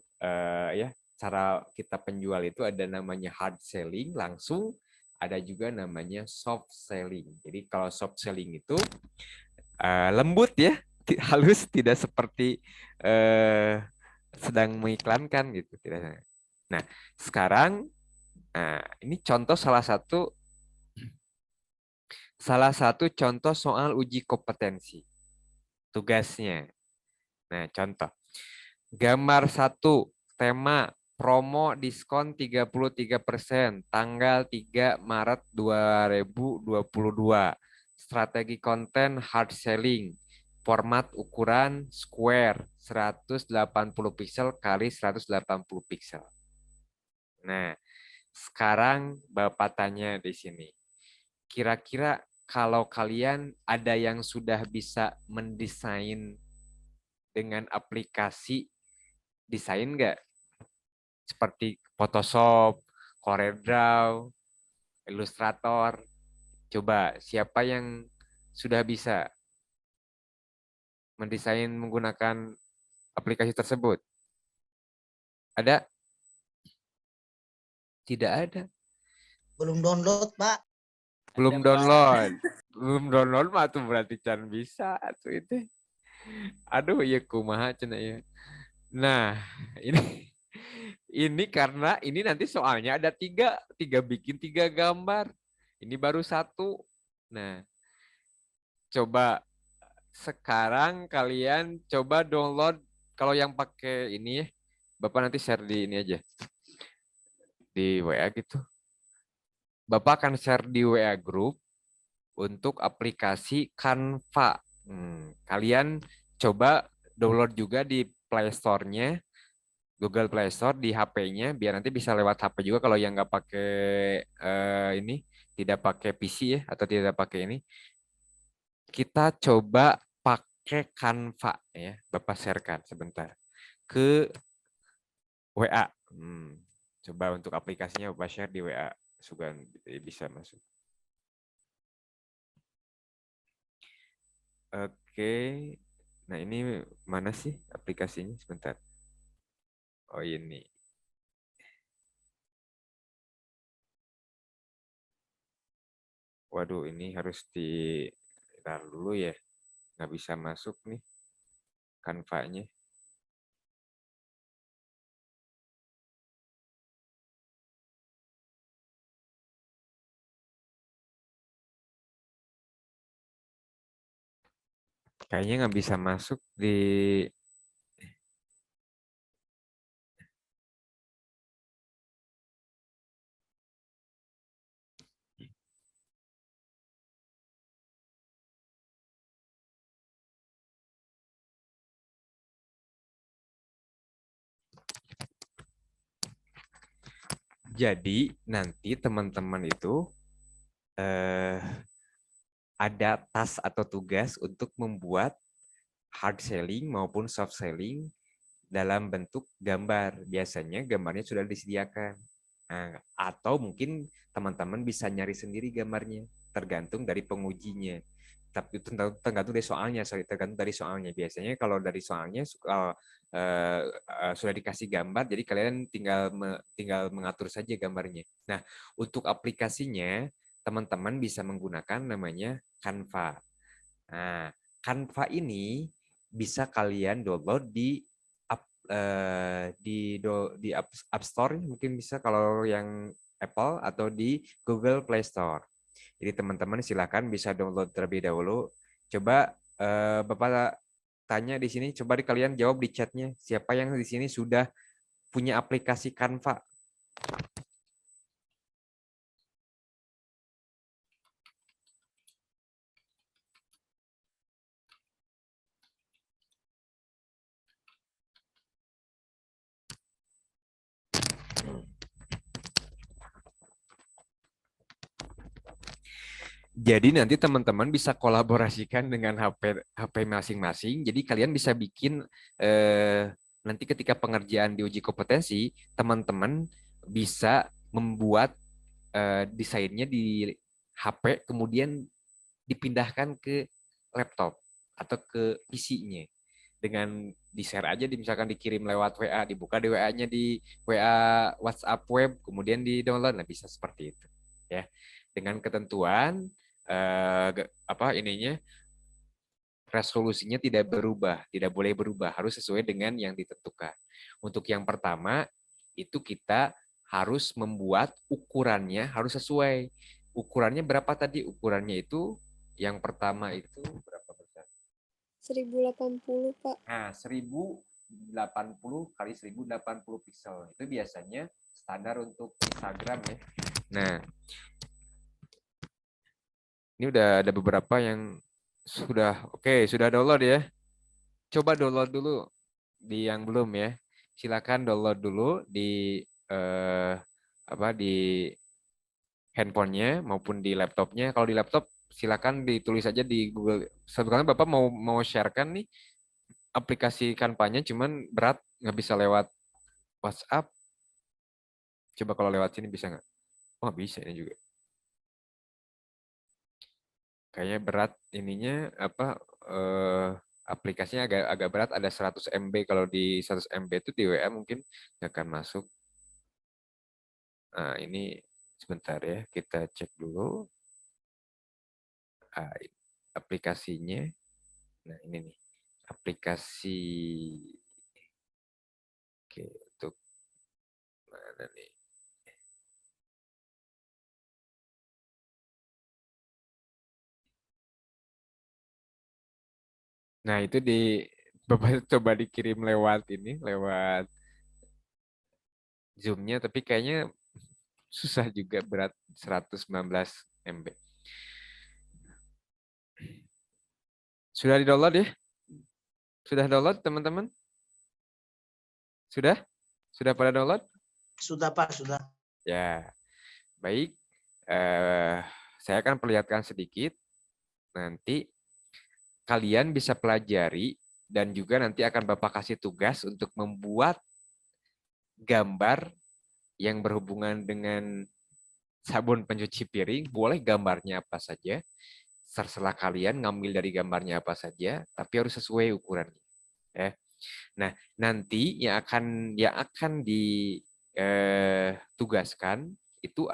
ya, cara kita penjual itu ada namanya hard selling langsung, ada juga namanya soft selling. Jadi kalau soft selling itu lembut ya, halus, tidak seperti sedang mengiklankan gitu. Nah, sekarang ini contoh salah satu contoh soal uji kompetensi tugasnya. Nah, contoh. Gambar 1, tema promo diskon 33% tanggal 3 Maret 2022. Strategi konten hard selling. Format ukuran square 180 pixel kali 180 pixel. Nah, sekarang Bapak tanya di sini. Kira-kira kalau kalian ada yang sudah bisa mendesain dengan aplikasi desain nggak? Seperti Photoshop, CorelDRAW, Illustrator. Coba siapa yang sudah bisa mendesain menggunakan aplikasi tersebut? Ada? Tidak ada. Belum download, Pak. Belum download. Belum download mah tuh berarti can bisa tuh itu. Aduh ya kumaha cenah ya. Nah, ini karena ini nanti soalnya ada tiga bikin 3 gambar. Ini baru 1. Nah, coba sekarang kalian coba download kalau yang pakai ini, Bapak nanti share di ini aja. Di WA gitu. Bapak akan share di WA group untuk aplikasi Canva. Kalian coba download juga di Play Store-nya, Google Play Store di HP-nya, biar nanti bisa lewat HP juga kalau yang nggak pakai ini, tidak pakai PC ya, atau tidak pakai ini. Kita coba pakai Canva ya, Bapak sharekan sebentar ke WA. Coba untuk aplikasinya Bapak share di WA, Sugan bisa masuk. Oke, nah ini mana sih aplikasinya? Sebentar. Oh ini. Waduh, ini harus di dulu ya. Nggak bisa masuk nih Canva-nya. Kayaknya nggak bisa masuk di Jadi nanti teman-teman itu ada tas atau tugas untuk membuat hard selling maupun soft selling dalam bentuk gambar. Biasanya gambarnya sudah disediakan. Nah, atau mungkin teman-teman bisa nyari sendiri gambarnya, tergantung dari pengujinya. Tapi tergantung dari soalnya, tergantung dari soalnya. Biasanya kalau dari soalnya sudah dikasih gambar, jadi kalian tinggal mengatur saja gambarnya. Nah, untuk aplikasinya teman-teman bisa menggunakan namanya Canva. Nah, Canva ini bisa kalian download di App Store, mungkin bisa kalau yang Apple atau di Google Play Store. Jadi teman-teman silakan bisa download terlebih dahulu. Coba Bapak tanya di sini, coba kalian jawab di chatnya. Siapa yang di sini sudah punya aplikasi Canva? Jadi nanti teman-teman bisa kolaborasikan dengan HP masing-masing. Jadi kalian bisa bikin nanti ketika pengerjaan diuji kompetensi, teman-teman bisa membuat desainnya di HP, kemudian dipindahkan ke laptop atau ke PC-nya. Dengan di-share aja, misalkan dikirim lewat WA, dibuka di WA-nya di WA WhatsApp web, kemudian di-download. Nah, bisa seperti itu. Ya. Dengan ketentuan resolusinya tidak berubah, tidak boleh berubah, harus sesuai dengan yang ditentukan. Untuk yang pertama itu kita harus membuat ukurannya harus sesuai. Ukurannya berapa tadi? Ukurannya itu yang pertama itu berapa besar? 1080, Pak. Nah, 1080 kali 1080 pixel. Itu biasanya standar untuk Instagram ya. Nah, ini udah ada beberapa yang sudah sudah download ya. Coba download dulu di yang belum ya. Silakan download dulu di di handphonenya maupun di laptopnya. Kalau di laptop silakan ditulis aja di Google. Sebetulnya Bapak mau sharekan nih aplikasi Canva-nya, cuman berat nggak bisa lewat WhatsApp. Coba kalau lewat sini bisa nggak? Oh bisa ini juga. Kayaknya berat ininya aplikasinya agak berat, ada 100 MB. Kalau di 100 MB itu di WA mungkin nggak akan masuk. Nah, ini sebentar ya, kita cek dulu aplikasinya. Nah, ini nih aplikasi. Oke, untuk mana nih? Nah, itu Bapak coba dikirim lewat Zoom-nya, tapi kayaknya susah juga, berat 119 MB. Sudah di-download ya? Sudah download teman-teman? Sudah? Sudah pada download? Sudah, Pak, sudah. Ya, baik. Saya akan perlihatkan sedikit. Nanti kalian bisa pelajari dan juga nanti akan Bapak kasih tugas untuk membuat gambar yang berhubungan dengan sabun pencuci piring. Boleh gambarnya apa saja. Terserah kalian ngambil dari gambarnya apa saja, tapi harus sesuai ukurannya. Ya. Nah, nanti yang akan ditugaskan itu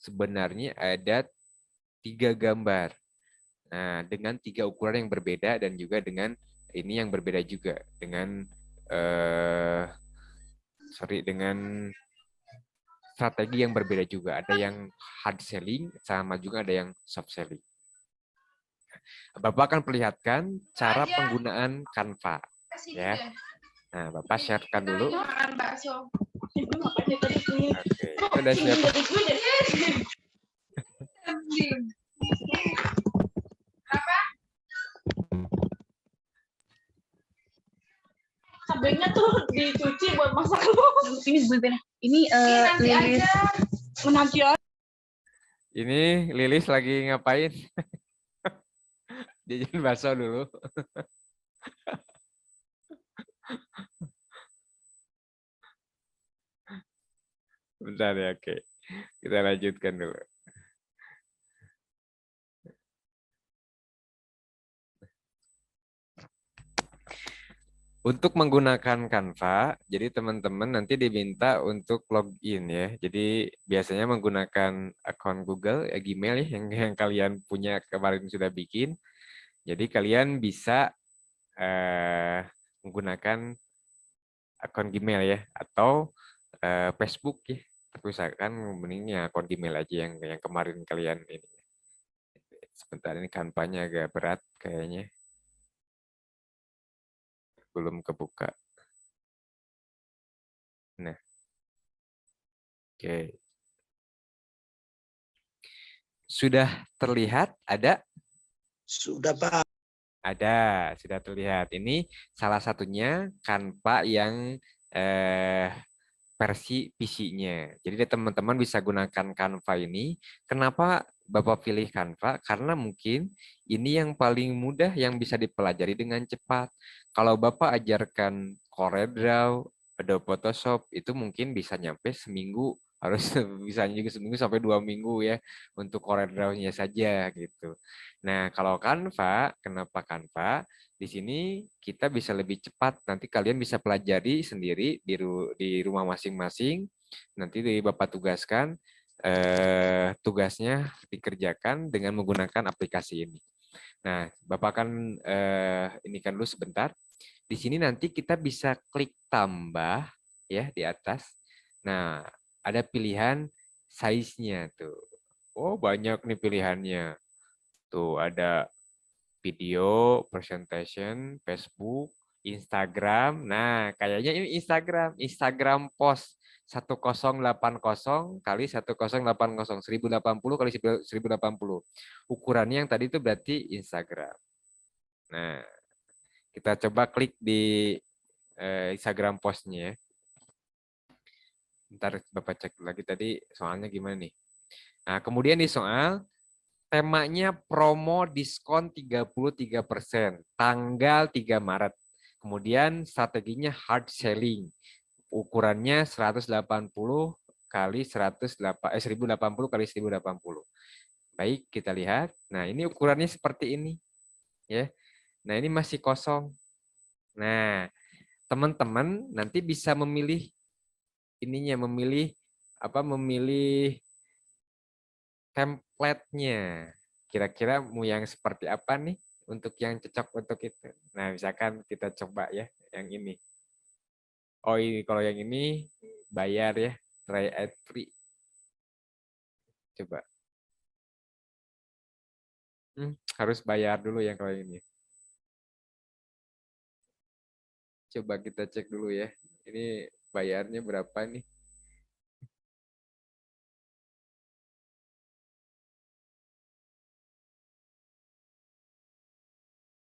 sebenarnya ada 3 gambar. Nah, dengan 3 ukuran yang berbeda dan juga dengan ini yang berbeda juga dengan dengan strategi yang berbeda juga. Ada yang hard selling sama juga ada yang soft selling. Bapak akan perlihatkan cara penggunaan Canva. Ya. Nah, Bapak sharekan dulu. Oke, itu udah siapa? Cabenya tuh dicuci buat masak lu. Ini sebenarnya. Ini Lilis menanti. Ini Lilis lagi ngapain? Jajan bakso dulu. Bentar ya, oke. Kita lanjutkan dulu. Untuk menggunakan Canva, jadi teman-teman nanti diminta untuk login ya. Jadi biasanya menggunakan akun Google, Gmail ya, yang kalian punya kemarin sudah bikin. Jadi kalian bisa menggunakan akun Gmail ya, atau Facebook ya, Tapi usahakan mendingnya akun Gmail aja yang kemarin kalian ini. Sebentar, ini kampanye agak berat kayaknya. Belum kebuka. Nah, oke. Sudah terlihat? Ada? Sudah, Pak. Ada, sudah terlihat. Ini salah satunya Canva yang versi PC-nya. Jadi teman-teman bisa gunakan Canva ini. Kenapa Bapak pilih Canva? Karena mungkin ini yang paling mudah yang bisa dipelajari dengan cepat. Kalau Bapak ajarkan CorelDRAW, Adobe Photoshop, itu mungkin bisa nyampe seminggu. Harus bisa juga seminggu sampai 2 minggu ya untuk CorelDRAW-nya saja gitu. Nah, kalau Canva, kenapa Canva? Di sini kita bisa lebih cepat. Nanti kalian bisa pelajari sendiri di rumah masing-masing. Nanti Bapak tugaskan, tugasnya dikerjakan dengan menggunakan aplikasi ini. Nah, Bapak akan ini kan dulu sebentar. Di sini nanti kita bisa klik tambah ya di atas. Nah, ada pilihan size-nya tuh. Oh, banyak nih pilihannya. Tuh ada video, presentation, Facebook, Instagram. Nah, kayaknya ini Instagram post 1080 kali 1080, 1080 kali 1080. Ukurannya yang tadi itu berarti Instagram. Nah, kita coba klik di Instagram postnya ya. Ntar Bapak cek lagi tadi soalnya gimana nih. Nah, kemudian di soal temanya promo diskon 33%, tanggal 3 Maret. Kemudian strateginya hard selling. Ukurannya 180 kali 1080 kali 1080. Baik, kita lihat. Nah, ini ukurannya seperti ini. Ya. Nah, ini masih kosong. Nah, teman-teman nanti bisa memilih memilih template-nya. Kira-kira mau yang seperti apa nih untuk yang cocok untuk itu. Nah, misalkan kita coba ya yang ini. Oh, ini kalau yang ini bayar ya, try ad free. Coba. Harus bayar dulu yang kalau ini. Coba kita cek dulu ya. Ini bayarnya berapa nih?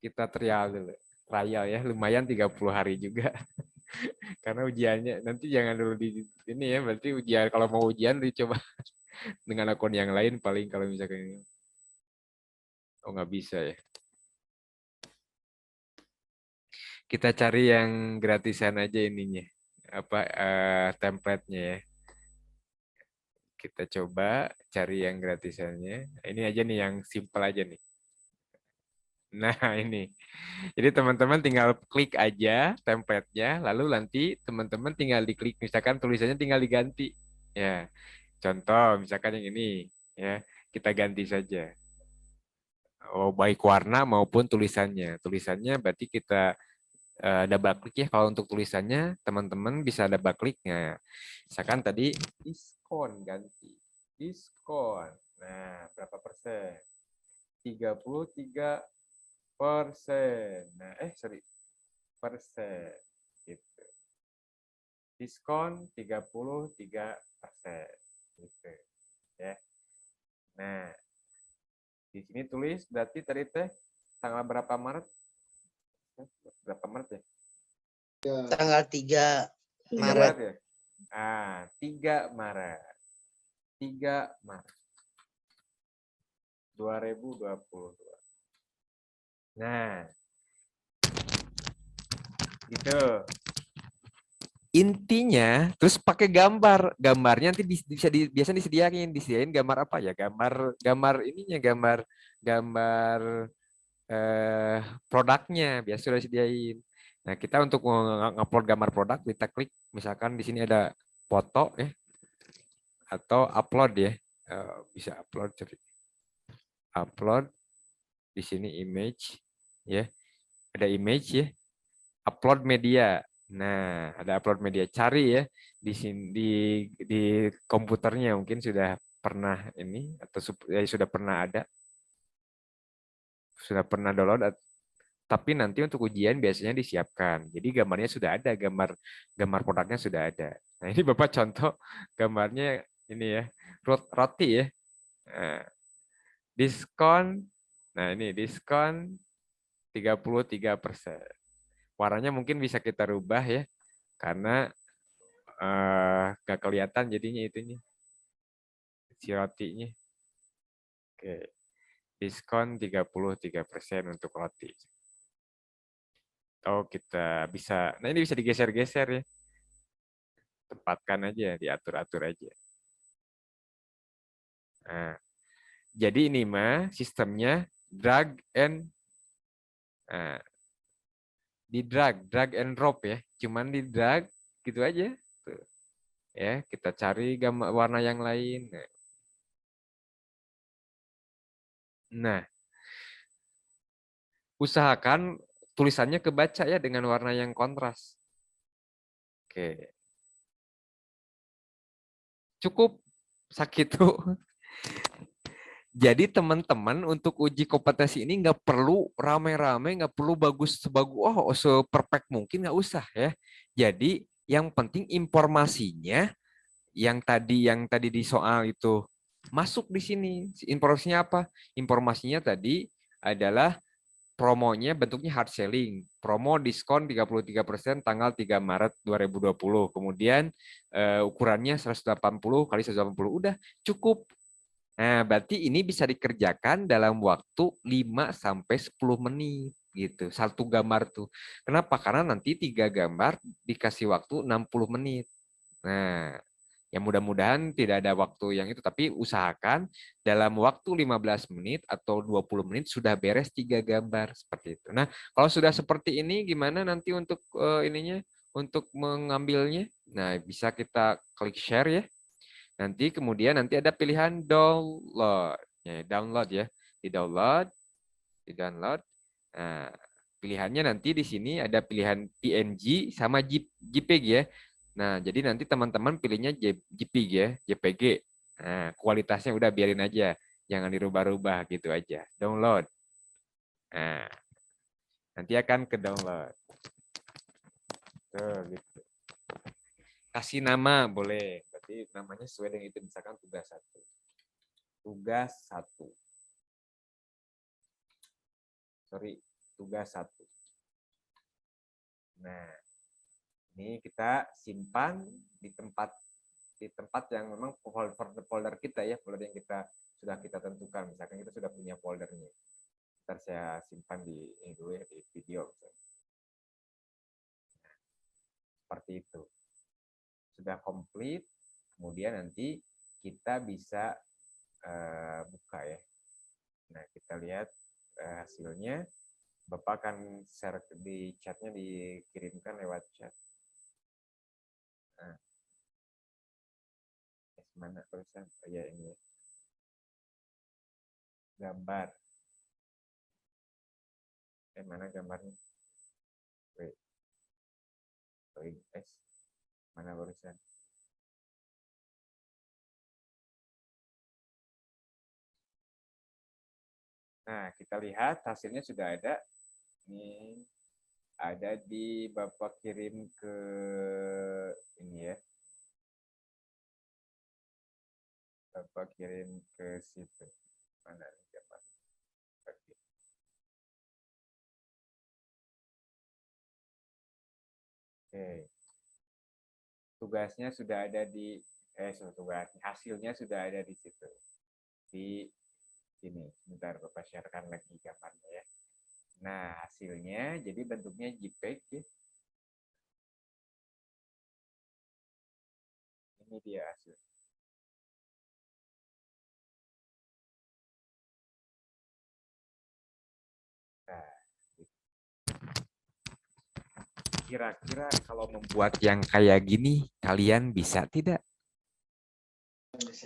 Kita trial dulu. Trial ya, lumayan 30 hari juga. Karena ujiannya nanti jangan dulu di ini ya, berarti ujian kalau mau ujian dicoba dengan akun yang lain paling kalau misalkan ini. Oh, nggak bisa ya. Kita cari yang gratisan aja ininya. Template-nya ya. Kita coba cari yang gratisannya. Ini aja nih yang simple aja nih. Nah, ini. Jadi teman-teman tinggal klik aja template-nya, lalu nanti teman-teman tinggal diklik, misalkan tulisannya tinggal diganti. Ya, contoh misalkan yang ini, ya kita ganti saja. Oh, baik warna maupun tulisannya. Tulisannya berarti kita double klik ya. Kalau untuk tulisannya teman-teman bisa double kliknya. Misalkan tadi diskon ganti. Diskon. Nah, berapa persen? 33%. Nah, persen. Gitu. Diskon 33%. Gitu. Ya. Nah, di sini tulis berarti tadi tanggal berapa Maret? Berapa Maret ya? Tanggal 3 Maret. Ya? 3 Maret. 3 Maret. 2022. Nah, gitu. Intinya, terus pakai gambar. Gambarnya nanti biasa disediain gambar apa ya? Gambar ininya, gambar produknya biasa sudah disediain. Nah, kita untuk ngupload gambar produk kita klik, misalkan di sini ada foto ya, atau upload ya, bisa upload di sini image ya, ada image ya, upload media. Nah, ada upload media. Cari ya di sini di komputernya mungkin sudah pernah ini atau sudah pernah ada, sudah pernah download. Tapi nanti untuk ujian biasanya disiapkan. Jadi gambarnya sudah ada, gambar produknya sudah ada. Nah, ini Bapak contoh gambarnya ini ya, roti ya. Nah, diskon. Nah, ini diskon 33%. Warnanya mungkin bisa kita rubah ya, karena nggak kelihatan jadinya itunya, si rotinya. Oke, diskon 33% untuk roti. Oh, kita bisa, nah ini bisa digeser-geser ya. Tempatkan aja, diatur-atur aja. Nah, jadi ini mah sistemnya drag and drag and drop ya, cuman di drag gitu aja tuh. Ya, kita cari gambar warna yang lain. Nah, usahakan tulisannya kebaca ya dengan warna yang kontras. Oke, cukup sakit tuh. Jadi teman-teman untuk uji kompetensi ini nggak perlu rame-rame, nggak perlu seperfect mungkin, nggak usah ya. Jadi yang penting informasinya yang tadi di soal itu masuk di sini. Informasinya apa? Informasinya tadi adalah promonya bentuknya hard selling. Promo diskon 33% tanggal 3 Maret 2020. Kemudian ukurannya 180 kali 180 udah cukup. Nah, berarti ini bisa dikerjakan dalam waktu 5 sampai 10 menit gitu. Satu gambar tuh. Kenapa? Karena nanti 3 gambar dikasih waktu 60 menit. Nah, ya mudah-mudahan tidak ada waktu yang itu, tapi usahakan dalam waktu 15 menit atau 20 menit sudah beres 3 gambar seperti itu. Nah, kalau sudah seperti ini gimana nanti untuk ininya, untuk mengambilnya? Nah, bisa kita klik share ya. Nanti kemudian ada pilihan download. Ya, download ya. Di download. Nah, pilihannya nanti di sini ada pilihan PNG sama JPG ya. Nah, jadi nanti teman-teman pilihnya JPG ya, JPG. Nah, kualitasnya udah biarin aja, jangan dirubah-rubah gitu aja. Download. Nah, nanti akan ke download. Tuh, gitu. Kasih nama boleh. Berarti namanya sesuai dengan itu, misalkan tugas 1. Tugas 1. Tugas 1. Nah, ini kita simpan di tempat yang memang folder kita ya, folder yang sudah kita tentukan. Misalkan kita sudah punya foldernya. Ntar saya simpan di ini dulu ya, di video. Nah, seperti itu. Sudah komplit, kemudian nanti kita bisa buka ya. Nah, kita lihat hasilnya. Bapak akan share di chatnya, dikirimkan lewat chat. Nah, mana tulisan? Oh ya, ini gambar. Mana gambarnya? Mana tulisan? Nah, kita lihat hasilnya sudah ada. Ini ada di Bapak kirim ke ini ya. Bapak kirim ke situ. Mana nih gambar? Oke. Tugasnya sudah ada di hasilnya sudah ada di situ. Di sini. Sebentar Bapak sharekan lagi gambarnya ya. Nah, hasilnya jadi bentuknya JPEG ya. Ini dia hasil. Nah, kira-kira kalau membuat yang kayak gini, kalian bisa tidak?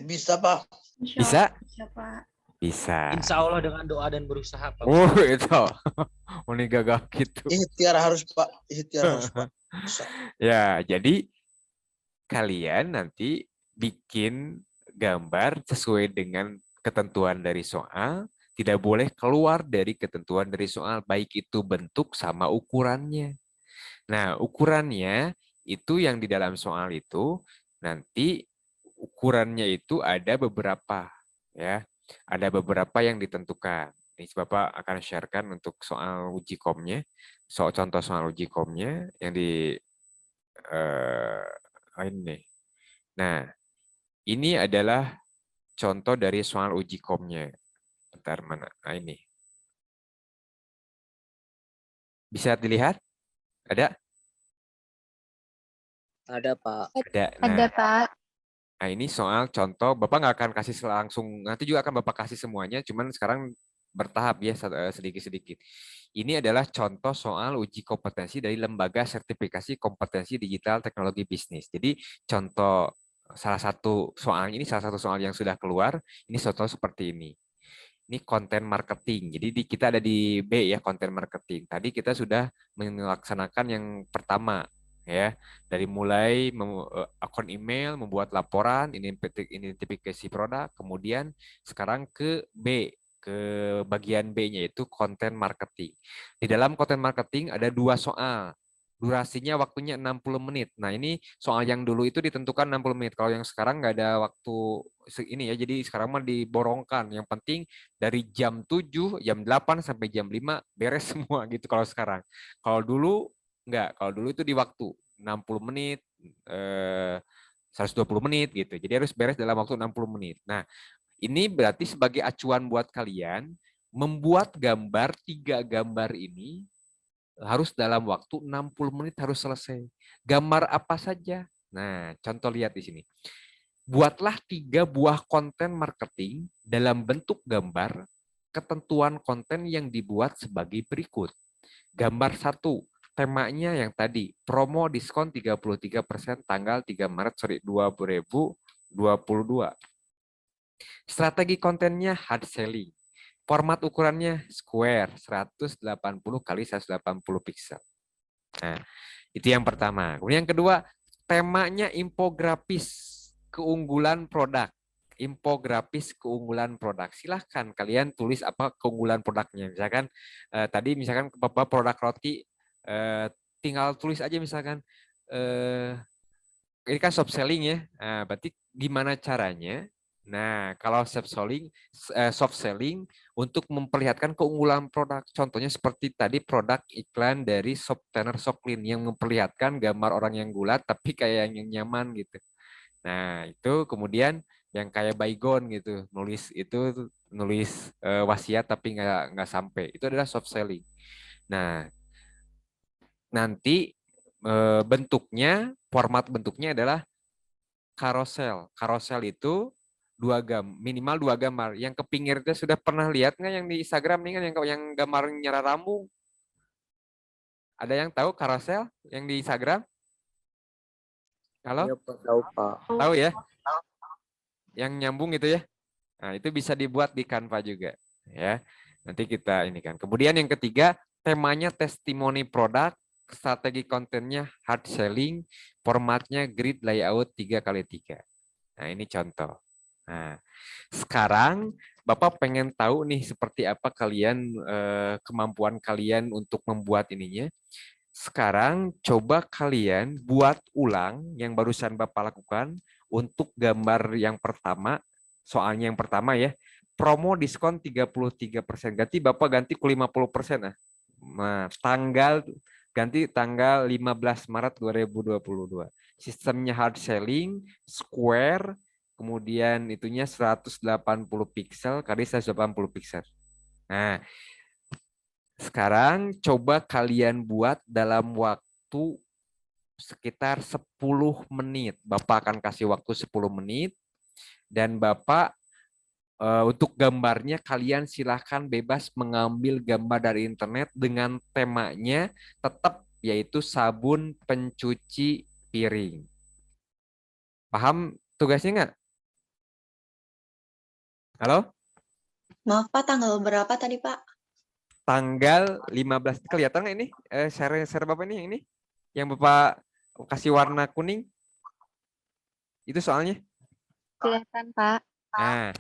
Bisa, Pak. Bisa? Bisa, Pak. Bisa. Insya Allah dengan doa dan berusaha, Pak. Oh, itu. Ini gagal gitu. Ikhtiar harus, Pak. Ikhtiar harus, Pak. Ya, jadi kalian nanti bikin gambar sesuai dengan ketentuan dari soal, tidak boleh keluar dari ketentuan dari soal, baik itu bentuk sama ukurannya. Nah, ukurannya itu yang di dalam soal itu nanti ukurannya itu ada beberapa, ya. Ada beberapa yang ditentukan. Ini Bapak akan sharekan untuk soal uji komnya, contoh soal uji komnya yang di ini. Nah, ini adalah contoh dari soal uji komnya. Bentar mana? Nah, ini. Bisa dilihat? Ada? Ada, Pak. Ada. Ada, Nah, Pak. nah, ini soal contoh. Bapak nggak akan kasih langsung. Nanti juga akan Bapak kasih semuanya. Cuman sekarang bertahap ya, sedikit-sedikit. Ini adalah contoh soal uji kompetensi dari Lembaga Sertifikasi Kompetensi Digital Teknologi Bisnis. Jadi contoh salah satu soal yang sudah keluar. Ini contoh seperti ini. Ini konten marketing. Jadi kita ada di B ya, konten marketing. Tadi kita sudah melaksanakan yang pertama ya, dari mulai akun email, membuat laporan, identifikasi produk, kemudian sekarang ke B, ke bagian B-nya yaitu konten marketing. Di dalam konten marketing ada 2 soal. Durasinya waktunya 60 menit. Nah, ini soal yang dulu itu ditentukan 60 menit. Kalau yang sekarang nggak ada waktu ini ya, jadi sekarang mah diborongkan. Yang penting dari jam 7, jam 8 sampai jam 5 beres semua gitu kalau sekarang. Kalau dulu enggak, kalau dulu itu di waktu 60 menit, 120 menit gitu. Jadi harus beres dalam waktu 60 menit. Nah, ini berarti sebagai acuan buat kalian membuat gambar 3 gambar ini harus dalam waktu 60 menit harus selesai. Gambar apa saja? Nah, contoh lihat di sini. Buatlah 3 buah konten marketing dalam bentuk gambar. Ketentuan konten yang dibuat sebagai berikut. Gambar 1, temanya yang tadi, promo diskon 33% tanggal 3 Maret 2022. Strategi kontennya hard selling. Format ukurannya square 180 kali 180 pixel. Nah, itu yang pertama. Kemudian yang kedua, temanya infografis keunggulan produk. Infografis keunggulan produk. Silahkan kalian tulis apa keunggulan produknya. Misalkan tadi misalkan Bapak produk roti, tinggal tulis aja misalkan ini kan soft selling ya. Nah, berarti gimana caranya? Nah, kalau soft selling untuk memperlihatkan keunggulan produk. Contohnya seperti tadi produk iklan dari Soft Tanner Soclean yang memperlihatkan gambar orang yang gulat tapi kayak yang nyaman gitu. Nah, itu kemudian yang kayak baygon gitu, nulis wasiat tapi nggak sampai. Itu adalah soft selling. Nah, nanti format bentuknya adalah karosel. Karosel itu minimal 2 gambar. Yang ke pinggirnya sudah pernah lihat nggak yang di Instagram nih kan yang gambar nyara rambung? Ada yang tahu karosel yang di Instagram? Halo? Iya, Pak. Tahu, Pak. Tahu ya? Yang nyambung itu ya? Nah, itu bisa dibuat di Canva juga, ya. Nanti kita ini kan. Kemudian yang ketiga, temanya testimoni produk, strategi kontennya hard selling, formatnya grid layout 3x3. Nah, ini contoh. Nah, sekarang Bapak pengen tahu nih seperti apa kemampuan kalian untuk membuat ininya. Sekarang coba kalian buat ulang yang barusan Bapak lakukan untuk gambar yang pertama, soalnya yang pertama ya, promo diskon 33%. Ganti ke 50%. Nah, ganti tanggal 15 Maret 2022. Sistemnya hard selling, square, kemudian itunya 180 pixel kali 180 pixel. Nah, sekarang coba kalian buat dalam waktu sekitar 10 menit. Bapak akan kasih waktu 10 menit dan Bapak untuk gambarnya kalian silahkan bebas mengambil gambar dari internet dengan temanya tetap yaitu sabun pencuci piring. Paham tugasnya nggak? Halo? Maaf Pak, tanggal berapa tadi Pak? Tanggal 15. Kelihatan nggak ini? Share Bapak ini? Yang Bapak kasih warna kuning? Itu soalnya? Kelihatan, Pak. Nah,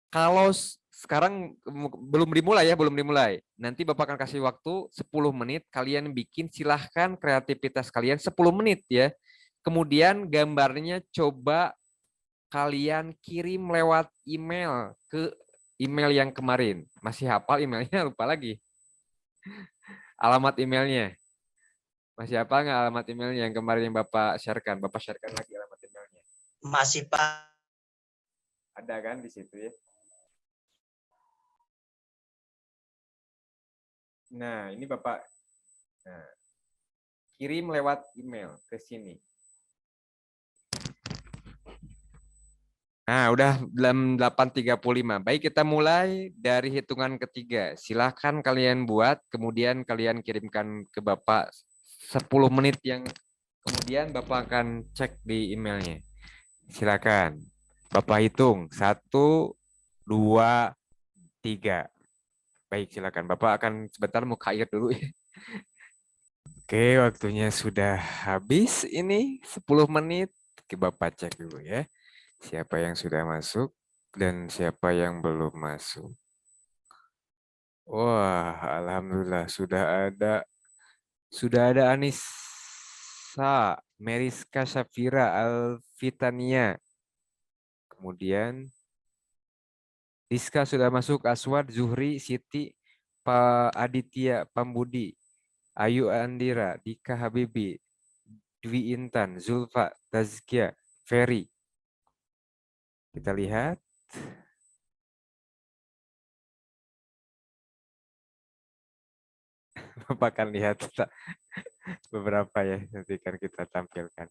kalau sekarang belum dimulai ya, belum dimulai. Nanti Bapak akan kasih waktu 10 menit, kalian bikin, silahkan kreativitas kalian 10 menit ya. Kemudian gambarnya coba kalian kirim lewat email ke email yang kemarin. Masih hafal emailnya? Lupa lagi. Alamat emailnya. Masih hafal nggak alamat emailnya yang kemarin yang Bapak sharekan? Bapak sharekan lagi alamat emailnya. Masih Pak. Ada kan di situ ya? Nah, ini Bapak kirim lewat email ke sini. Nah, udah jam 8.35. Baik, kita mulai dari hitungan ketiga. Silahkan kalian buat, kemudian kalian kirimkan ke Bapak 10 menit yang kemudian Bapak akan cek di emailnya. Silakan. Bapak hitung. 1, 2, 3. Baik, silakan. Bapak akan sebentar mau air dulu ya. Oke, waktunya sudah habis ini 10 menit. Oke, Bapak cek dulu ya. Siapa yang sudah masuk dan siapa yang belum masuk. Wah, alhamdulillah sudah ada Anissa, Meriska Safira, Alfitania. Kemudian Rizka sudah masuk, Aswad, Zuhri, Siti, Pak Aditya, Pambudi, Ayu Andira, Dika Habibi, Dwi Intan, Zulfa, Tazkia, Ferry. Kita lihat. Bapak akan lihat beberapa ya, nanti kan kita tampilkan.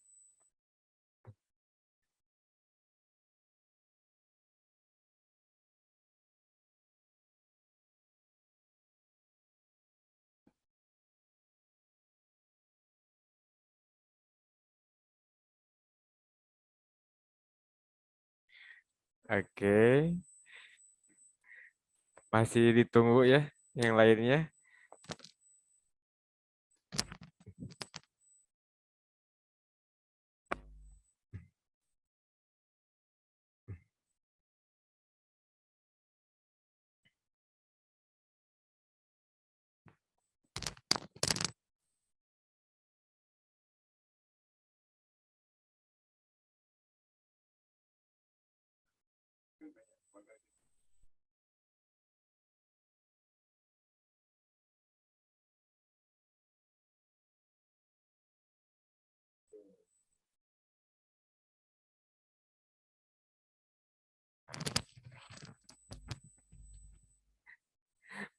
Oke. Masih ditunggu ya yang lainnya.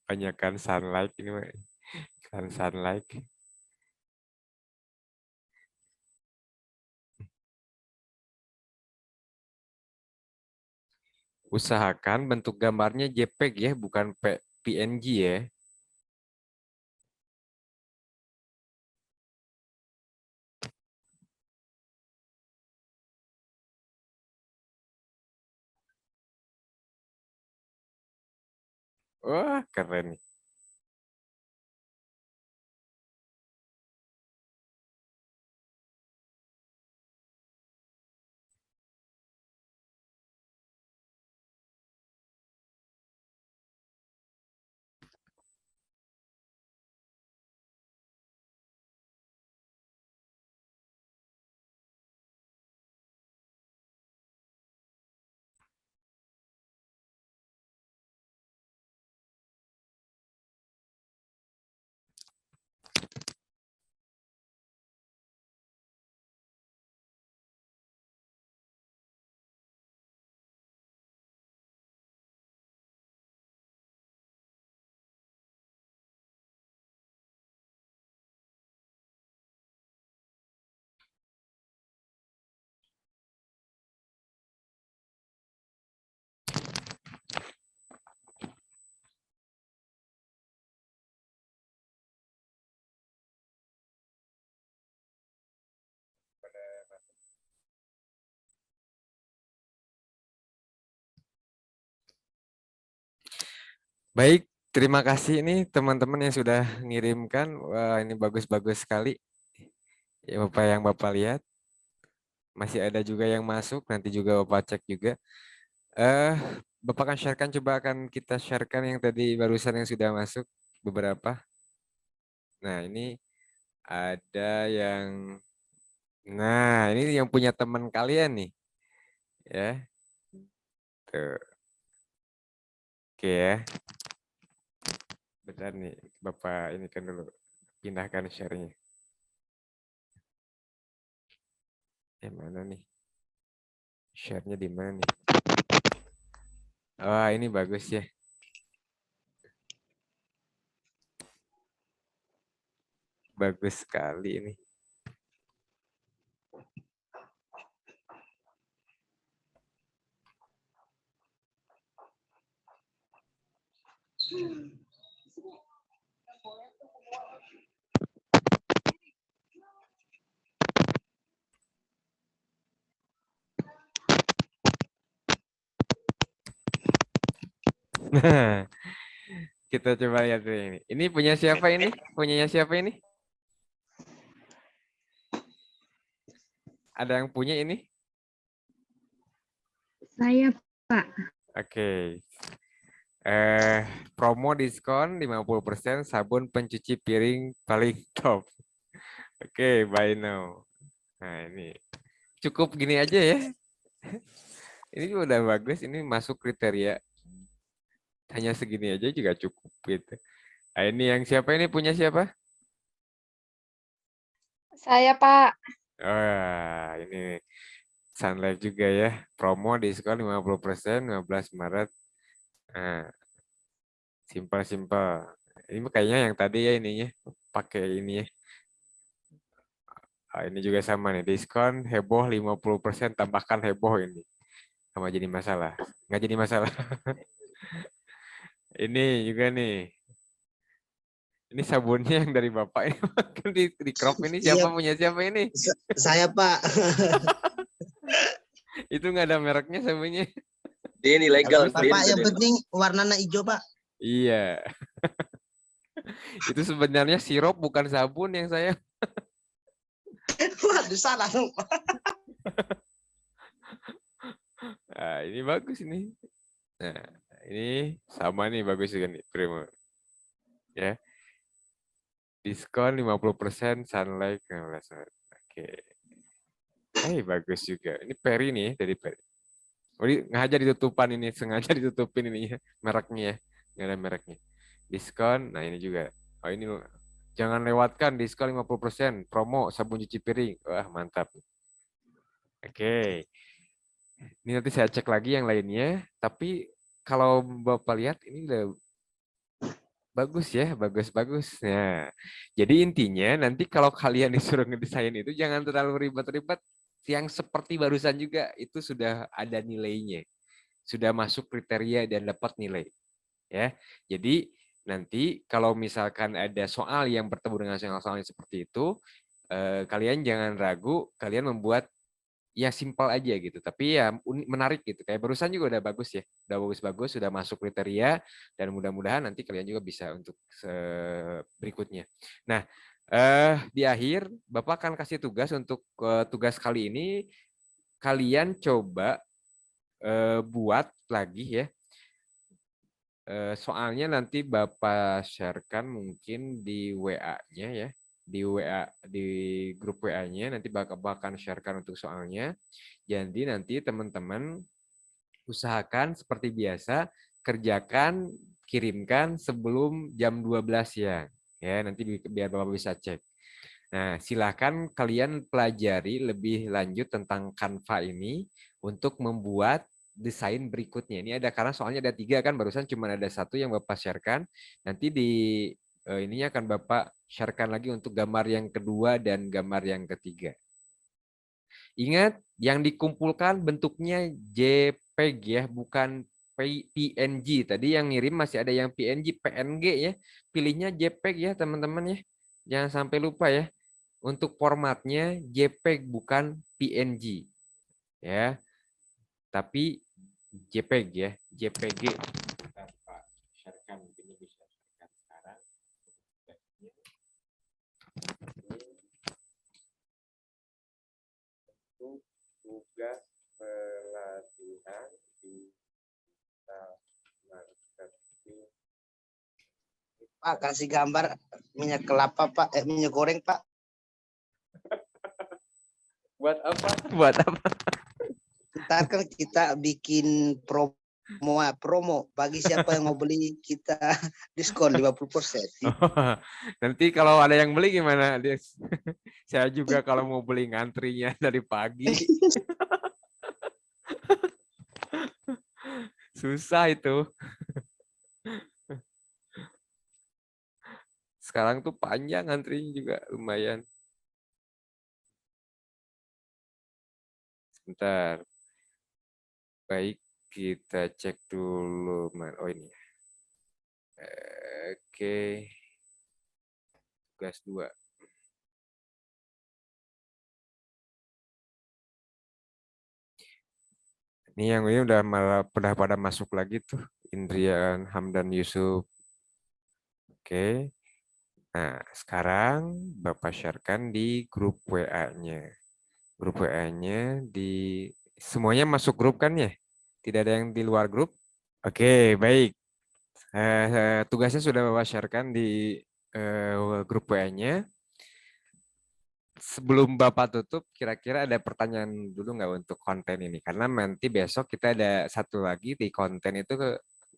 Banyakkan sunlight ini, sunlight. Usahakan bentuk gambarnya JPEG ya, bukan PNG ya. Wah, keren. Baik, terima kasih ini teman-teman yang sudah ngirimkan. Wah, ini bagus-bagus sekali. Ya, Bapak yang Bapak lihat. Masih ada juga yang masuk, nanti juga Bapak cek juga. Bapak akan sharekan, coba akan kita sharekan yang tadi barusan yang sudah masuk beberapa. Nah, ini ada yang, nah ini yang punya teman kalian nih, ya. Tuh. Oke ya. Bentar nih, Bapak ini kan dulu, pindahkan share-nya. Mana nih? Share-nya di mana nih? Wah, ini bagus ya. Bagus sekali ini. Nah, kita coba lihat ini. Ini punya siapa ini? Punyanya siapa ini? Ada yang punya ini? Saya, Pak. Oke. Promo diskon 50% sabun pencuci piring paling top. Oke, buy now. Nah, ini cukup gini aja ya. Ini udah bagus, ini masuk kriteria. Hanya segini aja juga cukup gitu. Nah, ini yang siapa ini punya siapa? Saya, Pak. Oh, ini Sun Life juga ya. Promo diskon 50% 15 Maret. Nah, simpel-simpel. Ini kayaknya yang tadi ya ininya. Pakai ini ya. Ini juga sama nih. Diskon heboh 50% tambahkan heboh ini. Sama jadi masalah. Nggak jadi masalah. Ini juga nih. Ini sabunnya yang dari Bapak ini. Kan di crop ini siapa Iya, punya siapa ini? saya Pak. Itu nggak ada mereknya sabunnya. Ini legal. Bapak yang penting warnanya hijau Pak. Iya. Itu sebenarnya sirup bukan sabun yang saya. Waduh salah dong Pak. Nah, ini bagus ini. Nah, ini sama nih bagus juga nih Primo. Ya. Diskon 50% Sunlight 15 Maret. Oke. Bagus juga. Ini Peri nih dari Peri. Oh, ini sengaja ditutupan ini, sengaja ditutupin ini mereknya ya. Nggak ada mereknya. Diskon, nah ini juga. Oh ini jangan lewatkan diskon 50%, promo sabun cuci piring. Wah, mantap. Oke. Ini nanti saya cek lagi yang lainnya, tapi kalau Bapak lihat ini udah bagus ya, bagus-bagus. Nah, jadi intinya nanti kalau kalian disuruh ngedesain itu jangan terlalu ribet-ribet. Yang seperti barusan juga itu sudah ada nilainya, sudah masuk kriteria dan dapat nilai. Ya, jadi nanti kalau misalkan ada soal yang bertemu dengan soal-soal seperti itu, kalian jangan ragu, kalian membuat ya simpel aja gitu, tapi ya menarik gitu. Kayak barusan juga udah bagus ya, udah bagus-bagus, sudah masuk kriteria, dan mudah-mudahan nanti kalian juga bisa untuk berikutnya. Nah, di akhir Bapak akan kasih tugas untuk tugas kali ini, kalian coba buat lagi ya. Soalnya nanti Bapak sharekan mungkin di WA-nya ya. Di WA, di grup WA-nya nanti Bapak akan sharekan untuk soalnya. Jadi nanti teman-teman usahakan seperti biasa kerjakan, kirimkan sebelum jam 12 siang. Ya, nanti biar Bapak bisa cek. Nah, silakan kalian pelajari lebih lanjut tentang Canva ini untuk membuat desain berikutnya. Ini ada karena soalnya ada 3 kan, barusan cuma ada 1 yang Bapak sharekan. Nanti di ininya akan Bapak sharekan lagi untuk gambar yang kedua dan gambar yang ketiga. Ingat, yang dikumpulkan bentuknya JPEG ya, bukan PNG. Tadi yang ngirim masih ada yang PNG, PNG ya. Pilihnya JPEG ya teman-teman ya. Jangan sampai lupa ya. Untuk formatnya JPEG bukan PNG. Ya. Tapi JPEG ya, JPG. Kita Pak sharekan ini bisa sharekan sekarang. Pak, kasih gambar minyak kelapa, Pak. Minyak goreng, Pak. Buat apa? Buat apa? Ntar kan kita bikin promo. Bagi siapa yang mau beli, kita diskon 50%. Nanti kalau ada yang beli gimana, Des? Saya juga kalau mau beli ngantrinya dari pagi. Susah itu. Sekarang tuh panjang antrinya juga lumayan. Sebentar. Baik, kita cek dulu. Oh ini. Oke. Tugas 2. Ini yang ini udah malah pada masuk lagi tuh. Indrian, Hamdan, Yusuf. Oke. Nah, sekarang Bapak sharekan di grup WA-nya. Grup WA-nya di semuanya masuk grup kan ya? Tidak ada yang di luar grup? Oke, baik. Tugasnya sudah Bapak sharekan di grup WA-nya. Sebelum Bapak tutup, kira-kira ada pertanyaan dulu nggak untuk konten ini? Karena nanti besok kita ada satu lagi di konten itu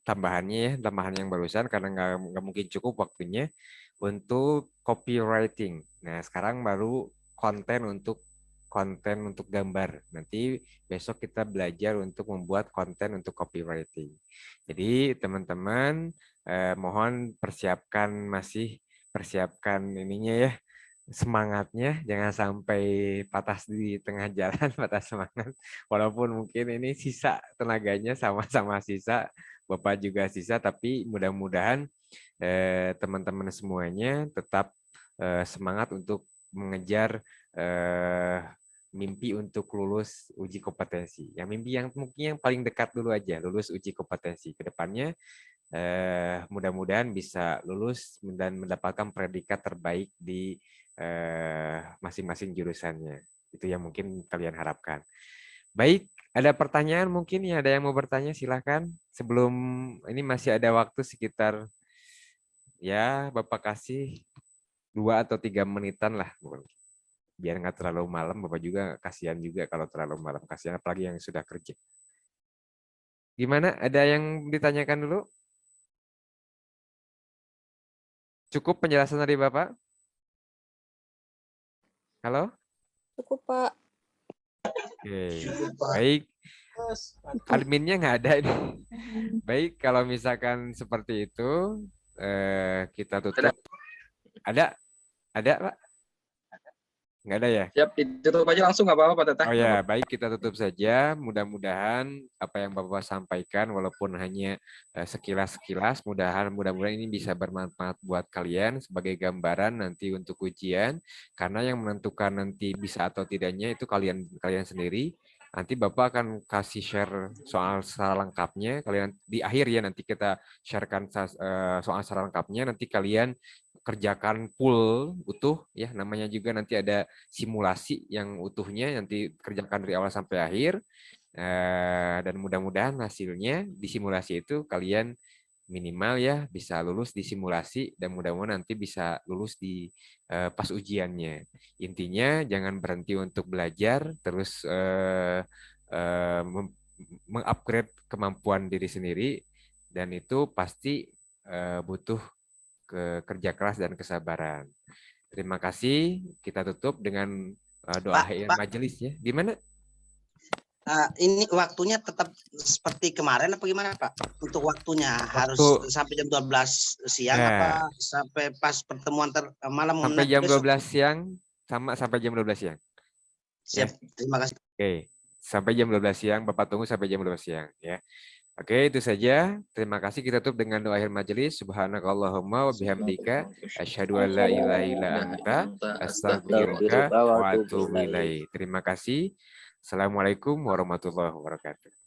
tambahannya ya, tambahan yang barusan karena nggak mungkin cukup waktunya untuk copywriting. Nah, sekarang baru konten untuk gambar. Nanti besok kita belajar untuk membuat konten untuk copywriting. Jadi teman-teman mohon persiapkan ininya ya, semangatnya, jangan sampai patah di tengah jalan, patah semangat. Walaupun mungkin ini sisa tenaganya sama-sama sisa, Bapak juga sisa, tapi mudah-mudahan teman-teman semuanya tetap semangat untuk mengejar mimpi untuk lulus uji kompetensi. Yang mimpi yang mungkin yang paling dekat dulu aja, lulus uji kompetensi. Kedepannya mudah-mudahan bisa lulus dan mendapatkan predikat terbaik di masing-masing jurusannya. Itu yang mungkin kalian harapkan. Baik, ada pertanyaan mungkin ya, ada yang mau bertanya silahkan. Sebelum ini masih ada waktu sekitar ya Bapak kasih 2 atau 3 menitan lah. Biar nggak terlalu malam, Bapak juga kasihan juga kalau terlalu malam. Kasihan apalagi yang sudah kerja. Gimana? Ada yang ditanyakan dulu? Cukup penjelasan dari Bapak? Halo? Cukup, Pak. Oke, baik. Adminnya nggak ada ini. Baik, kalau misalkan seperti itu, kita tutup. Ada, Pak? Nggak ada ya? Siap, ditutup aja langsung nggak apa-apa Pak Teteh. Oh ya, baik kita tutup saja. Mudah-mudahan apa yang Bapak sampaikan, walaupun hanya sekilas-sekilas, mudah-mudahan ini bisa bermanfaat buat kalian sebagai gambaran nanti untuk ujian. Karena yang menentukan nanti bisa atau tidaknya itu kalian sendiri. Nanti Bapak akan kasih share soal secara lengkapnya. Kalian di akhir ya nanti kita sharekan soal secara lengkapnya. Nanti kalian kerjakan full utuh ya, namanya juga nanti ada simulasi yang utuhnya, nanti kerjakan dari awal sampai akhir, dan mudah-mudahan hasilnya di simulasi itu kalian minimal ya bisa lulus di simulasi, dan mudah-mudahan nanti bisa lulus di pas ujiannya. Intinya jangan berhenti untuk belajar, terus mengupgrade kemampuan diri sendiri, dan itu pasti butuh kerja keras dan kesabaran. Terima kasih. Kita tutup dengan doa akhir majelis ya. Gimana? Ini waktunya tetap seperti kemarin apa gimana, Pak? Untuk waktunya harus sampai jam 12 siang apa sampai pas pertemuan malam? Sampai jam 12 siang, sama sampai jam 12 siang. Siap, terima kasih. Oke, sampai jam 12 siang, Bapak tunggu sampai jam 12 siang ya. Oke, itu saja. Terima kasih. Kita tutup dengan doa akhir majelis. Subhanakallahumma wa bihamdika asyhadu an la ilaha illa anta astaghfiruka wa atubu ilaik. Terima kasih. Assalamualaikum warahmatullahi wabarakatuh.